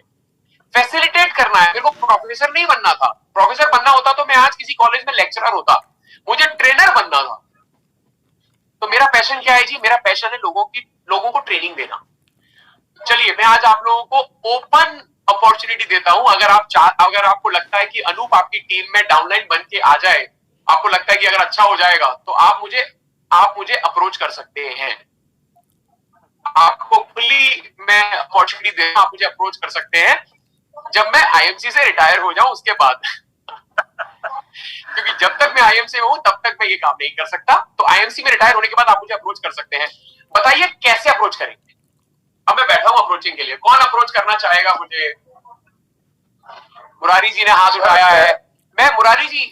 फैसिलिटेट करना है। मेरे को प्रोफेसर नहीं बनना था। प्रोफेसर बनना होता तो मैं आज किसी कॉलेज में लेक्चरर होता, मुझे ट्रेनर बनना था। तो मेरा पैशन क्या है जी? मेरा पैशन है लोगों को ट्रेनिंग देना। चलिए, मैं आज आप लोगों को ओपन अपॉर्चुनिटी देता हूं, अगर आपको लगता है कि अनूप आपकी टीम में डाउनलाइन बन के आ जाए, आपको लगता है कि अगर अच्छा हो जाएगा, तो आप मुझे अप्रोच कर सकते हैं। आपको खुली मैं अपॉर्चुनिटी दे, आप मुझे अप्रोच कर सकते हैं जब मैं आईएमसी से रिटायर हो जाऊं उसके बाद। क्योंकि जब तक मैं आईएमसी में हूं तब तक मैं ये काम नहीं कर सकता। तो आईएमसी में रिटायर होने के बाद आप मुझे अप्रोच कर सकते हैं। बताइए कैसे अप्रोच करेंगे? अब मैं बैठा हूं अप्रोचिंग के लिए, कौन अप्रोच करना चाहेगा मुझे? मुरारी जी ने हाथ उठाया है। मैं मुरारी जी,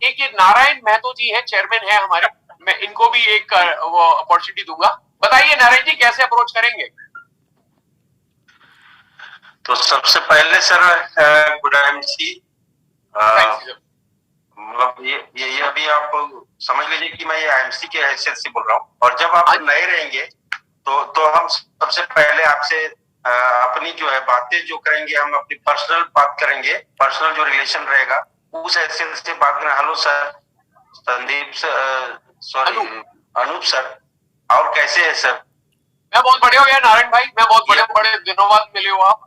एक ये नारायण महतो जी हैं, चेयरमैन है हमारे, मैं इनको भी एक वो अपॉर्चुनिटी दूंगा। बताइए नारायण जी कैसे अप्रोच करेंगे? तो सबसे पहले सर गुड एमसी, मतलब ये अभी आप समझ लीजिए कि मैं ये आईएमसी के हैसियत से बोल रहा हूँ, और जब आप नए रहेंगे तो हम सबसे पहले आपसे अपनी जो है बातें जो करेंगे, हम अपनी पर्सनल बात करेंगे, पर्सनल जो रिलेशन रहेगा उस हैसियत से बात करें। Hello sir Sandeep sir, sorry Anoop sir, और कैसे है सर? मैं बहुत बढ़िया हो गया नारायण भाई, मैं बहुत बढ़िया, बड़े दिनों बाद मिले हो आप।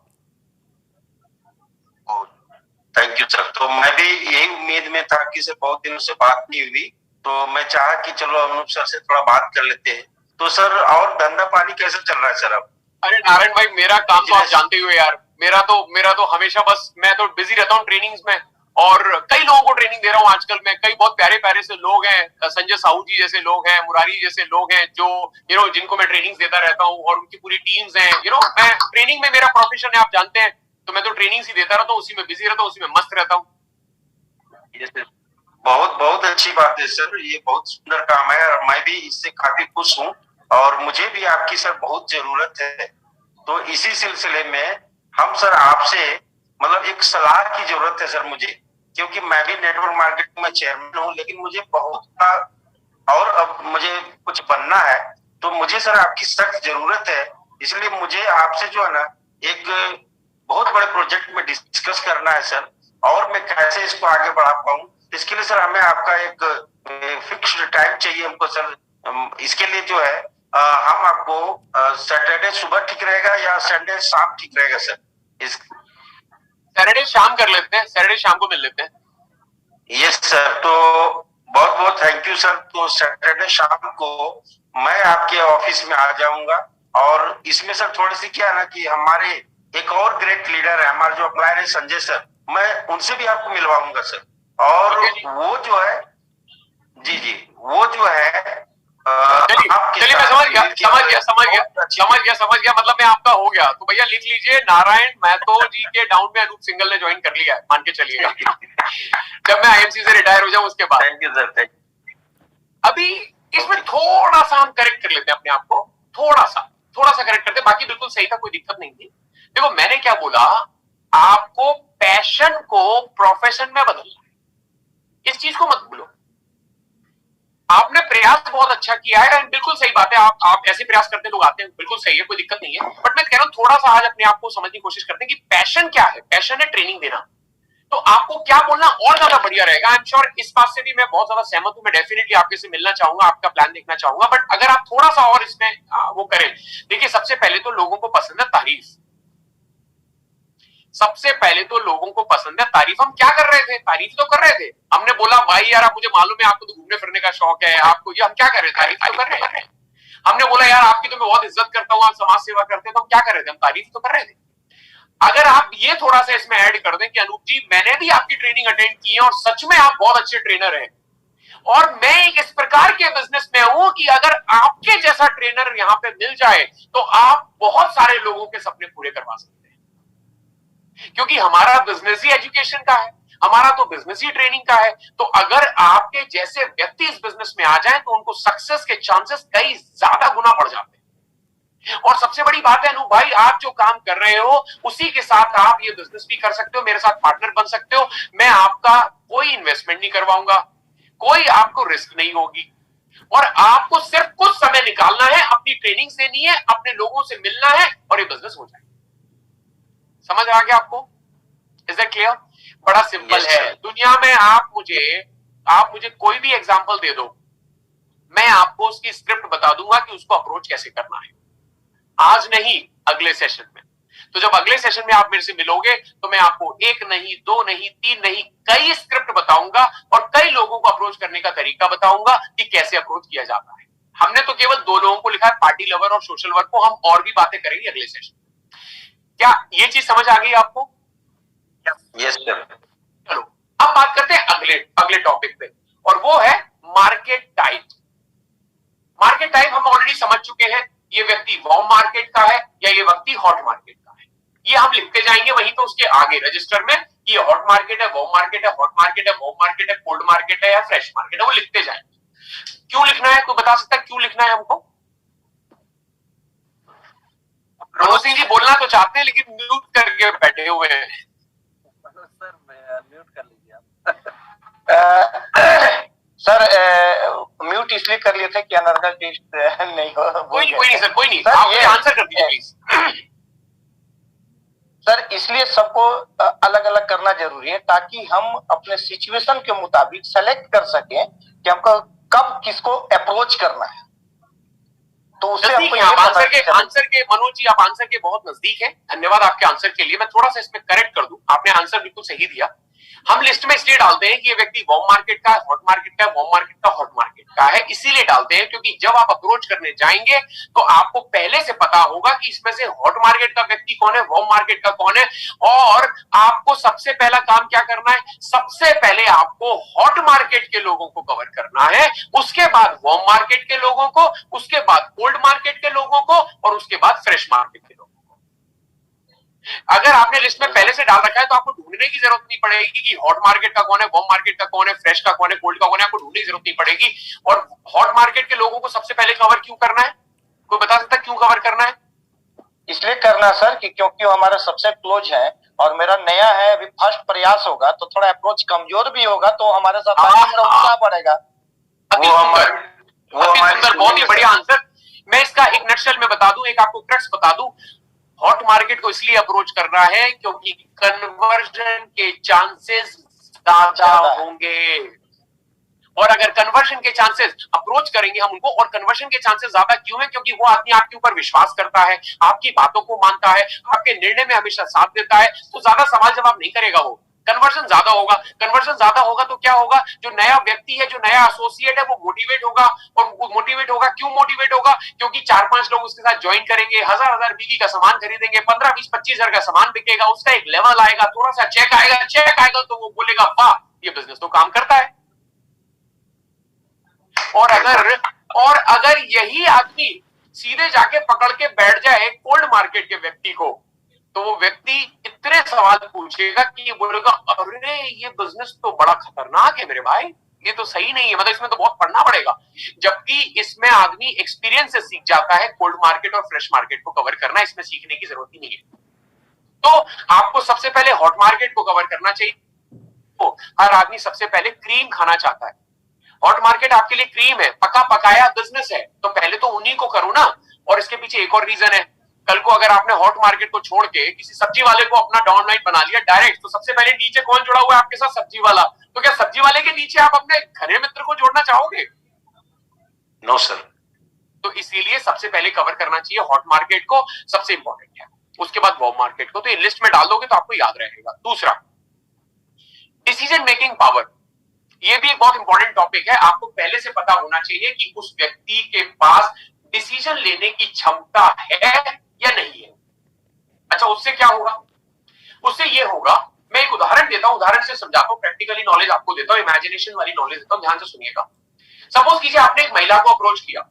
Thank you sir. तो मैं भी यही उम्मीद में था कि सर बहुत दिनों से बात नहीं हुई, तो मैं चाहा कि चलो अनूप सर से थोड़ा बात कर लेते हैं। तो सर और धंधा पानी कैसे चल रहा है सर अब? अरे नारायण भाई, मेरा काम तो आप जानते ही हो यार, मेरा तो हमेशा बस मैं तो बिजी रहता हूँ ट्रेनिंग्स में, और कई लोगों को ट्रेनिंग दे रहा हूँ आजकल मैं। कई बहुत प्यारे प्यारे से लोग हैं, संजय साहू जी जैसे लोग हैं, मुरारी जैसे लोग हैं, जो जिनको मैं ट्रेनिंग देता रहता हूँ, और उनकी पूरी टीम्स हैं। मैं ट्रेनिंग में, मेरा प्रोफेशन है आप जानते हैं, तो मैं तो ट्रेनिंग ही देता रहता हूँ, उसी में बिजी रहता हूँ, उसी में मस्त रहता हूँ। बहुत बहुत अच्छी बात है सर, ये बहुत सुंदर काम है और मैं भी इससे काफी खुश हूँ, और मुझे भी आपकी सर बहुत जरूरत है। तो इसी सिलसिले में हम सर आपसे मतलब एक सलाह की जरूरत है सर मुझे, क्योंकि मैं भी नेटवर्क मार्केटिंग में चेयरमैन हूँ, लेकिन मुझे बहुत और अब मुझे कुछ बनना है, तो मुझे सर आपकी सख्त जरूरत है। इसलिए मुझे आपसे जो है ना एक बहुत बड़े प्रोजेक्ट में डिस्कस करना है सर, और मैं कैसे इसको आगे बढ़ा पाऊं। इसके लिए सर हमें आपका एक फिक्स्ड टाइम चाहिए हमको सर। इसके लिए जो है हम आपको सैटरडे सुबह ठीक रहेगा या संडे शाम ठीक रहेगा सर? सैटरडे शाम कर लेते हैं, सैटरडे शाम को मिल लेते हैं। यस सर, तो बहुत बहुत थैंक यू सर। तो सैटरडे शाम को मैं आपके ऑफिस में आ जाऊंगा, और इसमें सर थोड़ी सी क्या है ना कि हमारे एक और ग्रेट लीडर है हमारे जो अप्लायर है संजय सर, मैं उनसे भी आपको मिलवाऊंगा सर। और वो जो है जी वो जो है चलिए मैं समझ गया, मतलब मैं आपका हो गया। तो भैया लिख लीजिए, नारायण महतो जी के डाउन में अनूप सिंगल ने ज्वाइन कर लिया है, मान के चलिएगा। जब मैं आईएमसी से रिटायर हो जाऊं उसके बाद। Thank you sir, thank you. अभी इसमें थोड़ा सा हम करेक्ट कर लेते हैं अपने आप को, थोड़ा सा करेक्ट करते हैं, बाकी बिल्कुल सही था, कोई दिक्कत नहीं थी। देखो मैंने क्या बोला, आपको पैशन को प्रोफेशन में बदलना है, इस चीज को मत भूलो। आपने प्रयास बहुत अच्छा किया है, बिल्कुल सही बात है, आप ऐसे प्रयास करते लोग आते हैं, बिल्कुल सही है, कोई दिक्कत नहीं है। बट मैं कह रहा हूं थोड़ा सा आज अपने आप को समझने की कोशिश करते हैं कि पैशन क्या है। पैशन है ट्रेनिंग देना, तो आपको क्या बोलना और ज्यादा बढ़िया रहेगा। आई एम श्योर इस बात से भी मैं बहुत ज्यादा सहमत हूं, मैं डेफिनेटली आपके से मिलना चाहूंगा, आपका प्लान देखना चाहूंगा। बट अगर आप थोड़ा सा और इसमें वो करें, देखिए सबसे पहले तो लोगों को पसंद है तारीफ, सबसे पहले तो लोगों को पसंद है तारीफ। हम क्या कर रहे थे, तारीफ तो कर रहे थे। हमने बोला भाई यार आप, मुझे मालूम है आपको तो घूमने फिरने का शौक है, आपको ये, हम क्या कर रहे थे, तारीफ तो कर रहे थे। हमने बोला यार आपकी तो मैं बहुत इज्जत करता हूँ, आप समाज सेवा करते हैं, तो हम क्या कर रहे थे, हम तारीफ तो कर रहे थे। अगर आप ये थोड़ा सा इसमें ऐड कर दें कि अनूप जी मैंने भी आपकी ट्रेनिंग अटेंड की है और सच में आप बहुत अच्छे ट्रेनर हैं, और मैं एक इस प्रकार के बिजनेस में हूं कि अगर आपके जैसा ट्रेनर यहां पे मिल जाए तो आप बहुत सारे लोगों के सपने पूरे करवा सकते हैं, क्योंकि हमारा बिजनेस ही एजुकेशन का है, हमारा तो बिजनेस ही ट्रेनिंग का है। तो अगर आपके जैसे व्यक्ति इस बिजनेस में आ जाएं तो उनको सक्सेस के चांसेस कई ज्यादा गुना बढ़ जाते हैं। और सबसे बड़ी बात है अनूप भाई, आप जो काम कर रहे हो उसी के साथ आप ये बिजनेस भी कर सकते हो, मेरे साथ पार्टनर बन सकते हो। मैं आपका कोई इन्वेस्टमेंट नहीं करवाऊंगा, कोई आपको रिस्क नहीं होगी, और आपको सिर्फ कुछ समय निकालना है, अपनी ट्रेनिंग देनी है, अपने लोगों से मिलना है, और ये बिजनेस हो जाएगा। समझ आ गया आपको? Is that clear? बड़ा सिंपल है दुनिया में। आप मुझे कोई भी एग्जांपल दे दो, मैं आपको उसकी स्क्रिप्ट बता दूंगा कि उसको अप्रोच कैसे करना है, आज नहीं अगले सेशन में। तो जब अगले सेशन में आप मेरे से मिलोगे तो मैं आपको 1 नहीं, 2 नहीं, 3 नहीं, कई स्क्रिप्ट बताऊंगा और कई लोगों को अप्रोच करने का तरीका बताऊंगा कि कैसे अप्रोच किया जाता है। हमने तो केवल 2 लोगों को लिखा है, पार्टी लवर और सोशल वर्क को। हम और भी बातें करेंगे अगले सेशन। क्या ये चीज समझ आ गई आपको? Yes sir. चलो अब बात करते हैं अगले टॉपिक पे, और वो है मार्केट टाइप। मार्केट टाइप हम ऑलरेडी समझ चुके हैं, ये व्यक्ति वार्म मार्केट का है या ये व्यक्ति हॉट मार्केट का है। ये हम लिखते जाएंगे वहीं पे उसके आगे रजिस्टर में कि ये हॉट मार्केट है, वार्म मार्केट है, हॉट मार्केट है, वार्म मार्केट है, कोल्ड मार्केट है या फ्रेश मार्केट है, वो लिखते जाएंगे। क्यों लिखना है? कोई बता सकता है क्यों लिखना है हमको? मनोज सिंह जी बोलना तो चाहते हैं लेकिन म्यूट करके बैठे हुए हैं। सर म्यूट कर लीजिए आप। सर म्यूट इसलिए कर लिए थे कि अनर्गल टेस्ट नहीं हो। कोई नहीं सर, कोई नहीं, सर, आप ये आंसर कर दीजिए प्लीज। सर इसलिए सबको अलग अलग करना जरूरी है ताकि हम अपने सिचुएशन के मुताबिक सेलेक्ट कर सकें कि हमको कब किसको अप्रोच करना है। तो उससे हमको ये आंसर के मनोज जी, आप आंसर के बहुत नजदीक हैं। धन्यवाद आपके आंसर के लिए। मैं थोड़ा सा इसमें करेक्ट कर दूं, आपने आंसर बिल्कुल सही दिया। हम लिस्ट में इसलिए डालते हैं कि ये व्यक्ति वार्म मार्केट का, हॉट मार्केट का, वार्म मार्केट का, हॉट मार्केट का है, इसीलिए डालते हैं क्योंकि जब आप अप्रोच करने जाएंगे तो आपको पहले से पता होगा कि इसमें से हॉट मार्केट का व्यक्ति कौन है, वार्म मार्केट का कौन है। और आपको सबसे पहला काम क्या करना है? सबसे पहले आपको हॉट मार्केट के लोगों को कवर करना है, उसके बाद वार्म मार्केट के लोगों को, उसके बाद कोल्ड मार्केट के लोगों को और उसके बाद फ्रेश मार्केट के लोगों को। अगर आपने लिस्ट में पहले से डाल रखा है तो आपको ढूंढने की जरूरत नहीं पड़ेगी कि हॉट मार्केट का कौन है, वार्म मार्केट का कौन है, फ्रेश का कौन है, कोल्ड का कौन है, आपको ढूंढने की जरूरत नहीं पड़ेगी। और हॉट मार्केट के लोगों को सबसे पहले कवर क्यों करना है? कोई बता सकता है क्यों कवर करना है? इसलिए करना सर कि क्योंकि वो हमारा सबसे क्लोज है और मेरा नया है, अभी फर्स्ट प्रयास होगा तो थोड़ा अप्रोच कमजोर भी होगा तो हमारे साथ उत्साह बढ़ेगा। बहुत ही बढ़िया आंसर। मैं इसका एक नटशेल में बता दूं, एक आपको क्रक्स बता दूं। हॉट मार्केट को इसलिए अप्रोच करना है क्योंकि कन्वर्जन के चांसेस ज्यादा होंगे। और अगर कन्वर्जन के चांसेस, अप्रोच करेंगे हम उनको, और कन्वर्जन के चांसेस ज्यादा क्यों है? क्योंकि वो आदमी आपके ऊपर विश्वास करता है, आपकी बातों को मानता है, आपके निर्णय में हमेशा साथ देता है, तो ज्यादा सवाल जवाब नहीं करेगा वो। कन्वर्जन ज्यादा होगा। कन्वर्जन ज्यादा होगा तो क्या होगा? जो नया व्यक्ति है, जो नया एसोसिएट है, वो मोटिवेट होगा। और वो मोटिवेट होगा, क्यों मोटिवेट होगा? क्योंकि 4-5 लोग उसके साथ ज्वाइन करेंगे, 1000 बीगी का सामान खरीदेंगे, 15, 20, 25 हजार का सामान बिकेगा, उसका एक लेवल आएगा, थोड़ा सा चेक आएगा तो वो बोलेगा वाह ये बिजनेस तो काम करता है। और अगर यही आदमी सीधे जाके पकड़ के बैठ जाए कोल्ड मार्केट के व्यक्ति को, तो वो व्यक्ति इतने सवाल पूछेगा कि ये बोलेगा अरे ये बिजनेस तो बड़ा खतरनाक है मेरे भाई, ये तो सही नहीं है, मतलब इसमें तो बहुत पढ़ना पड़ेगा। जबकि इसमें आदमी एक्सपीरियंस से सीख जाता है कोल्ड मार्केट और फ्रेश मार्केट को कवर करना, इसमें सीखने की जरूरत ही नहीं है। तो आपको सबसे पहले हॉट मार्केट को कवर करना चाहिए। तो हर आदमी सबसे पहले क्रीम खाना चाहता है। हॉट मार्केट आपके लिए क्रीम है, पका पकाया बिजनेस है, तो पहले तो उन्हीं को करो ना। और इसके पीछे एक और रीजन है, कल को अगर आपने हॉट मार्केट को छोड़ के किसी सब्जी वाले को अपना डाउनलाइन बना लिया डायरेक्ट, तो सबसे पहले नीचे कौन जुड़ा हुआ है आपके साथ? सब्जी वाला। तो क्या सब्जी वाले के नीचे आप अपने घने मित्र को जोड़ना चाहोगे? No sir. तो इसीलिए सबसे पहले कवर करना चाहिए हॉट मार्केट को, सबसे इंपॉर्टेंट है। उसके बाद वार्म मार्केट को, तो ये लिस्ट में डाल दोगे तो आपको याद रहेगा। दूसरा, डिसीजन मेकिंग पावर। ये भी एक बहुत इंपॉर्टेंट टॉपिक है। आपको पहले से पता होना चाहिए कि उस व्यक्ति के पास डिसीजन लेने की क्षमता है या नहीं है। अच्छा, उससे क्या होगा? उससे ये होगा, मैं एक उदाहरण देता हूं, उदाहरण से समझाता हूं, प्रैक्टिकली नॉलेज आपको देता हूं, इमेजिनेशन वाली नॉलेज देता हूं, ध्यान से सुनिएगा। सपोज कीजिए आपने एक महिला को अप्रोच किया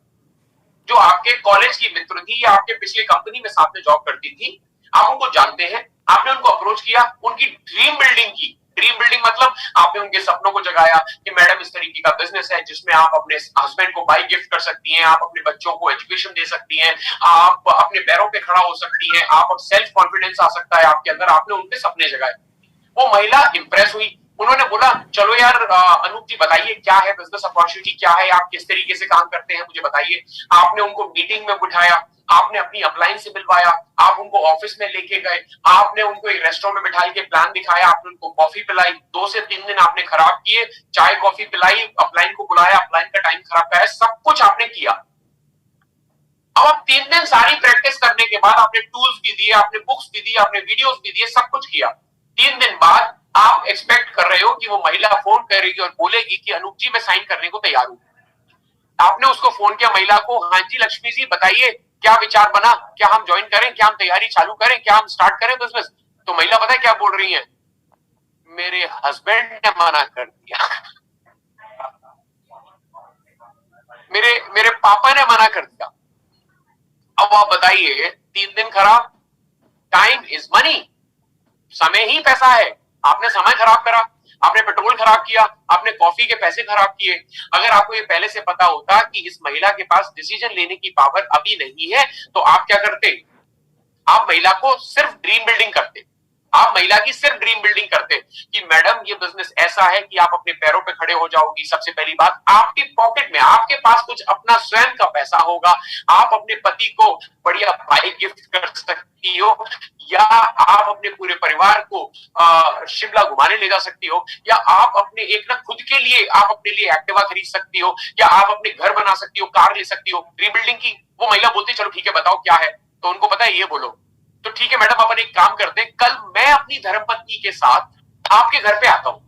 जो आपके कॉलेज की मित्र थी या आपके पिछले कंपनी में साथ में जॉब करती थी, आप उनको जानते हैं, आपने उनको अप्रोच किया, उनकी ड्रीम बिल्डिंग की। ड्रीम बिल्डिंग मतलब आपने उनके सपनों को जगाया कि मैडम इस तरीके का बिजनेस है जिसमें आप अपने हस्बैंड को बाइक गिफ्ट कर सकती हैं, आप अपने बच्चों को एजुकेशन दे सकती हैं, आप अपने पैरों पे खड़ा हो सकती हैं, आप सेल्फ कॉन्फिडेंस आ सकता है आपके अंदर। आपने उनके सपने जगाए। वो महिला इंप्रेस हुई, उन्होंने बोला चलो यार अनूप जी बताइए क्या है बिजनेस अपॉर्चुनिटी, क्या है, आप किस तरीके से काम करते हैं, मुझे बताइए। आपने उनको मीटिंग में बिठाया, आपने अपनी अपलाइन से मिलवाया, आप उनको ऑफिस में लेके गए, आपने उनको एक रेस्टोरेंट में बिठा के प्लान दिखाया, आपने उनको कॉफी पिलाई। 2 से 3 दिन आपने खराब किए, चाय कॉफी पिलाई, अपलाइन को बुलाया, अपलाइन का टाइम खराब किया, सब कुछ आपने किया। अब आप 3 दिन सारी प्रैक्टिस करने के बाद आपने टूल्स भी दिए, आपने बुक्स भी दी, आपने वीडियोस भी दिए, सब कुछ किया। 3 दिन बाद आप एक्सपेक्ट कर रहे हो कि वो महिला फोन करेगी और बोलेगी कि अनूप जी मैं साइन करने को तैयार हूं। आपने उसको फोन किया महिला को, हाँ जी लक्ष्मी जी बताइए क्या विचार बना, क्या हम ज्वाइन करें, क्या हम तैयारी चालू करें, क्या हम स्टार्ट करें बिजनेस? तो महिला पता है क्या बोल रही है? मेरे हस्बैंड ने मना कर दिया, मेरे पापा ने मना कर दिया। अब आप बताइए, 3 दिन खराब, टाइम इज मनी, समय ही पैसा है। आपने समय खराब करा, आपने पेट्रोल खराब किया, आपने कॉफी के पैसे खराब किए। अगर आपको ये पहले से पता होता कि इस महिला के पास डिसीजन लेने की पावर अभी नहीं है, तो आप क्या करते? आप महिला को सिर्फ ड्रीम बिल्डिंग करते। आप महिला की सिर्फ ड्रीम बिल्डिंग करते कि मैडम ये बिजनेस ऐसा है कि आप अपने पैरों पे खड़े हो जाओगी। सबसे पहली बात, आपकी पॉकेट में, आपके पास कुछ अपना स्वयं का पैसा होगा। आप अपने पति को बढ़िया बाइक गिफ्ट कर सकती हो, या आप अपने पूरे परिवार को शिमला घुमाने ले जा सकती हो, या आप अपने एक ना खुद के लिए, आप अपने लिए एक्टिवा खरीद सकती हो, या आप अपने घर बना सकती हो, कार ले सकती हो। ड्रीम बिल्डिंग की वो महिला बोलती चलो ठीक है बताओ क्या है, तो उनको पता है ये बोलो, तो ठीक है मैडम अपन एक काम करते हैं, कल मैं अपनी धर्मपत्नी के साथ आपके घर पे आता हूं,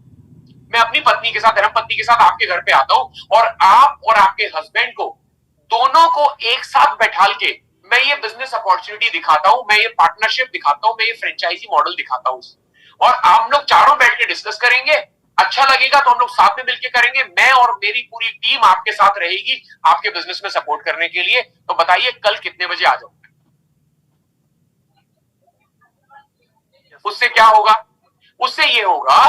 मैं अपनी पत्नी के साथ, धर्मपत्नी के साथ आपके घर पे आता हूं, और आप और आपके हस्बैंड को दोनों को एक साथ बैठाल के मैं ये बिजनेस अपॉर्चुनिटी दिखाता हूं, मैं ये पार्टनरशिप दिखाता हूं, मैं ये फ्रेंचाइजी मॉडल दिखाता हूं, और आप लोग चारों बैठ के डिस्कस करेंगे। अच्छा लगेगा तो हम लोग साथ में मिलकर करेंगे, मैं और मेरी पूरी टीम आपके साथ रहेगी आपके बिजनेस में सपोर्ट करने के लिए। तो बताइए कल कितने बजे आ जाओ? उससे क्या होगा? उससे ये होगा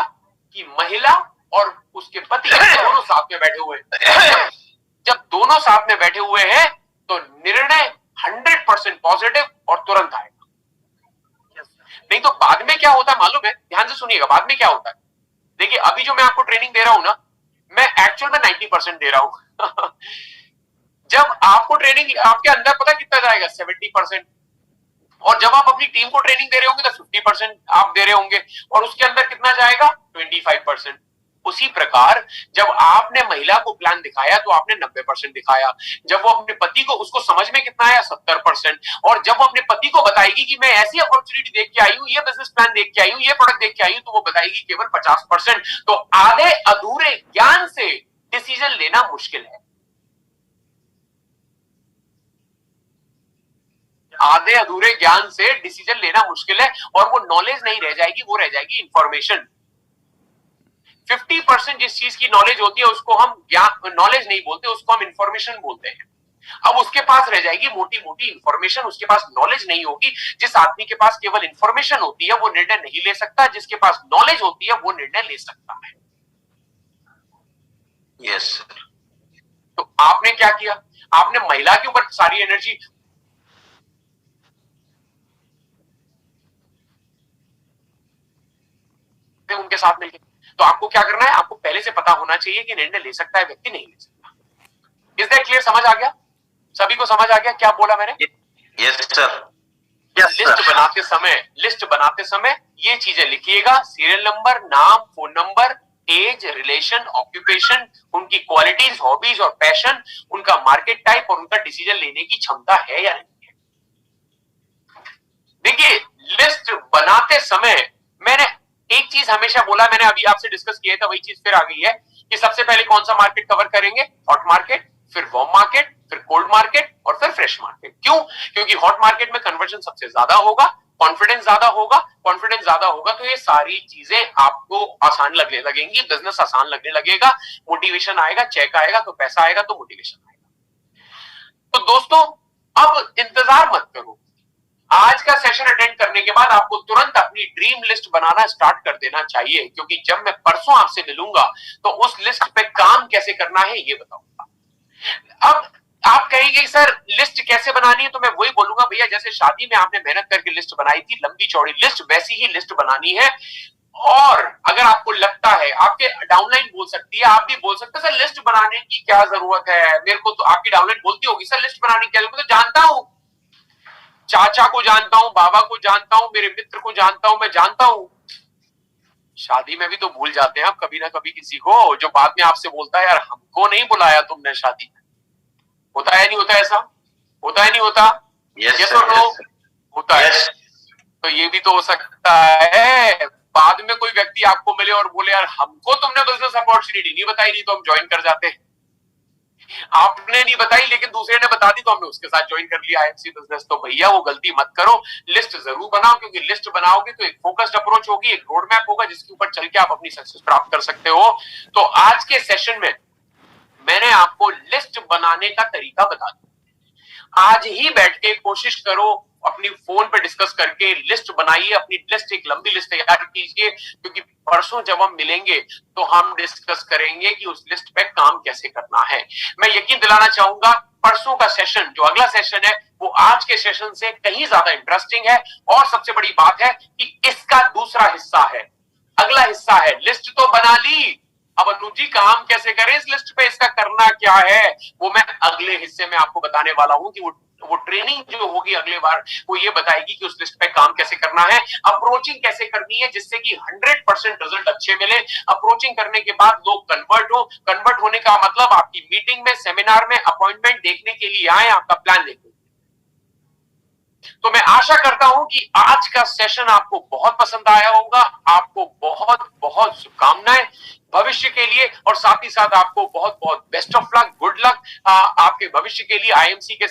कि महिला और उसके पति दोनों साथ में बैठे हुए हैं। जब दोनों साथ में बैठे हुए हैं तो निर्णय 100% पॉजिटिव और तुरंत आएगा। नहीं तो बाद में क्या होता है मालूम है? ध्यान से सुनिएगा, बाद में क्या होता है। देखिए अभी जो मैं आपको ट्रेनिंग दे रहा हूं ना, मैं एक्चुअल में 90% दे रहा हूं। जब आपको ट्रेनिंग आपके अंदर पता कितना जाएगा? 70%। और जब आप अपनी टीम को ट्रेनिंग दे रहे होंगे तो 50% आप दे रहे होंगे, और उसके अंदर कितना जाएगा? 25%। उसी प्रकार जब आपने महिला को प्लान दिखाया तो आपने 90% दिखाया। जब वो अपने पति को, उसको समझ में कितना आया? 70%। और जब वो अपने पति को बताएगी कि मैं ऐसी अपॉर्चुनिटी देख के आई हूं, ये बिजनेस प्लान देख के आई हूं, ये प्रोडक्ट देख के आई हूं, तो वो बताएगी केवल 50%। तो आधे अधूरे ज्ञान से डिसीजन लेना मुश्किल है। आधे अधूरे ज्ञान से डिसीजन लेना मुश्किल है, और वो नॉलेज नहीं रह जाएगी, वो रह जाएगी इंफॉर्मेशन। 50% जिस चीज की नॉलेज होती है उसको हम ज्ञान, नॉलेज नहीं बोलते, उसको हम इंफॉर्मेशन बोलते हैं। अब उसके पास रह जाएगी मोटी मोटी इंफॉर्मेशन, उसके पास नॉलेज नहीं होगी। जिस आदमी के पास केवल इंफॉर्मेशन होती है वो निर्णय नहीं ले सकता, जिसके पास नॉलेज होती है वो निर्णय ले सकता है। यस। तो आपने क्या किया? आपने महिला के ऊपर सारी एनर्जी उनके साथ मिलकर। तो आपको क्या करना है? आपको पहले से पता होना चाहिए कि निर्णय ले सकता है व्यक्ति, नहीं ले सकता। Is that clear? समझ आ गया? सभी को समझ आ गया क्या बोला मैंने? Yes sir. लिस्ट बनाते समय ये चीजें लिखिएगा: सीरियल नंबर, नाम, phone number, age, relation, occupation, उनकी क्वालिटीज, हॉबीज और पैशन, उनका मार्केट टाइप और उनका डिसीजन लेने की क्षमता है या नहीं है। देखिए लिस्ट बनाते समय मैंने एक चीज हमेशा बोला, मैंने अभी आपसे डिस्कस किया था, वही चीज फिर आ गई है कि सबसे पहले कौन सा मार्केट कवर करेंगे? हॉट मार्केट, फिर वार्म मार्केट, फिर कोल्ड मार्केट और फिर फ्रेश मार्केट। क्यों? क्योंकि हॉट मार्केट में कन्वर्जन सबसे ज्यादा होगा, कॉन्फिडेंस ज्यादा होगा, कॉन्फिडेंस ज्यादा होगा तो ये सारी चीजें आपको आसान लगने लगेंगी, बिजनेस आसान लगने लगेगा, मोटिवेशन आएगा, चेक आएगा तो पैसा आएगा, तो मोटिवेशन आएगा। तो दोस्तों अब इंतजार मत करो, आज का सेशन अटेंड करने के बाद आपको तुरंत अपनी ड्रीम लिस्ट बनाना स्टार्ट कर देना चाहिए, क्योंकि जब मैं परसों आपसे मिलूंगा तो उस लिस्ट पे काम कैसे करना है ये बताऊंगा। अब आप कहेंगे सर लिस्ट कैसे बनानी है, तो मैं वही बोलूंगा भैया जैसे शादी में आपने मेहनत करके लिस्ट बनाई थी, लंबी चौड़ी लिस्ट, वैसी ही लिस्ट बनानी है। और अगर आपको लगता है, आपके डाउनलाइन बोल सकती है, आप भी बोल सकते हैं सर लिस्ट बनाने की क्या जरूरत है, मेरे को तो आपकी डाउनलाइन बोलती होगी सर लिस्ट बनाने की क्या जरूरत है, तो जानता हूं, चाचा को जानता हूं, बाबा को जानता हूं, मेरे मित्र को जानता हूं, मैं जानता हूं। शादी में भी तो भूल जाते हैं आप कभी ना कभी किसी को, जो बाद में आपसे बोलता है यार हमको नहीं बुलाया तुमने शादी में। होता है नहीं होता ऐसा? होता है नहीं होता? Yes, Yes sir, or no? yes, sir. होता है। Yes. तो ये भी तो हो सकता है बाद में कोई व्यक्ति आपको मिले और बोले यार हमको तुमने बिजनेस अपॉर्चुनिटी नहीं बताई, नहीं तो हम ज्वाइन कर जाते। आपने नहीं बताई लेकिन दूसरे ने बता दी तो हमने उसके साथ ज्वाइन कर लिया आईएमसी बिजनेस। तो भैया वो गलती मत करो, लिस्ट जरूर बनाओ, क्योंकि लिस्ट बनाओगे तो एक फोकस्ड अप्रोच होगी, एक रोड मैप होगा जिसके ऊपर चल के आप अपनी सक्सेस प्राप्त कर सकते हो। तो आज के सेशन में मैंने आपको लिस्ट बनाने का तरीका बता दिया। आज ही बैठ के कोशिश करो, अपनी फोन पे डिस्कस करके लिस्ट बनाइए, अपनी लिस्ट, एक लंबी लिस्ट तैयार कीजिए, क्योंकि परसों जब हम मिलेंगे तो हम डिस्कस करेंगे कि उस लिस्ट पे काम कैसे करना है। मैं यकीन दिलाना चाहूंगा परसों का सेशन, जो अगला सेशन है, वो आज के सेशन से कहीं ज्यादा इंटरेस्टिंग है। और सबसे बड़ी बात है कि इसका दूसरा हिस्सा है, अगला हिस्सा है। लिस्ट तो बना ली, अब अनुज जी काम कैसे करें इस लिस्ट पे, इसका करना क्या है, वो मैं अगले हिस्से में आपको बताने वाला हूं कि वो ट्रेनिंग जो होगी अगले बार वो ये बताएगी कि उस लिस्ट पे काम कैसे करना है, अप्रोचिंग कैसे करनी है जिससे कि 100% रिजल्ट अच्छे मिले। अप्रोचिंग करने के बाद लोग कन्वर्ट होने का मतलब आपकी मीटिंग में, सेमिनार में, अपॉइंटमेंट देखने के लिए आए, आपका प्लान लेके। तो मैं आशा करता हूं कि आज का सेशन आपको बहुत पसंद आया होगा। आपको बहुत बहुत शुभकामनाएं भविष्य के लिए, और साथ ही साथ आपको बहुत बहुत best of luck, good luck आपके भविष्य के लिए आईएमसी के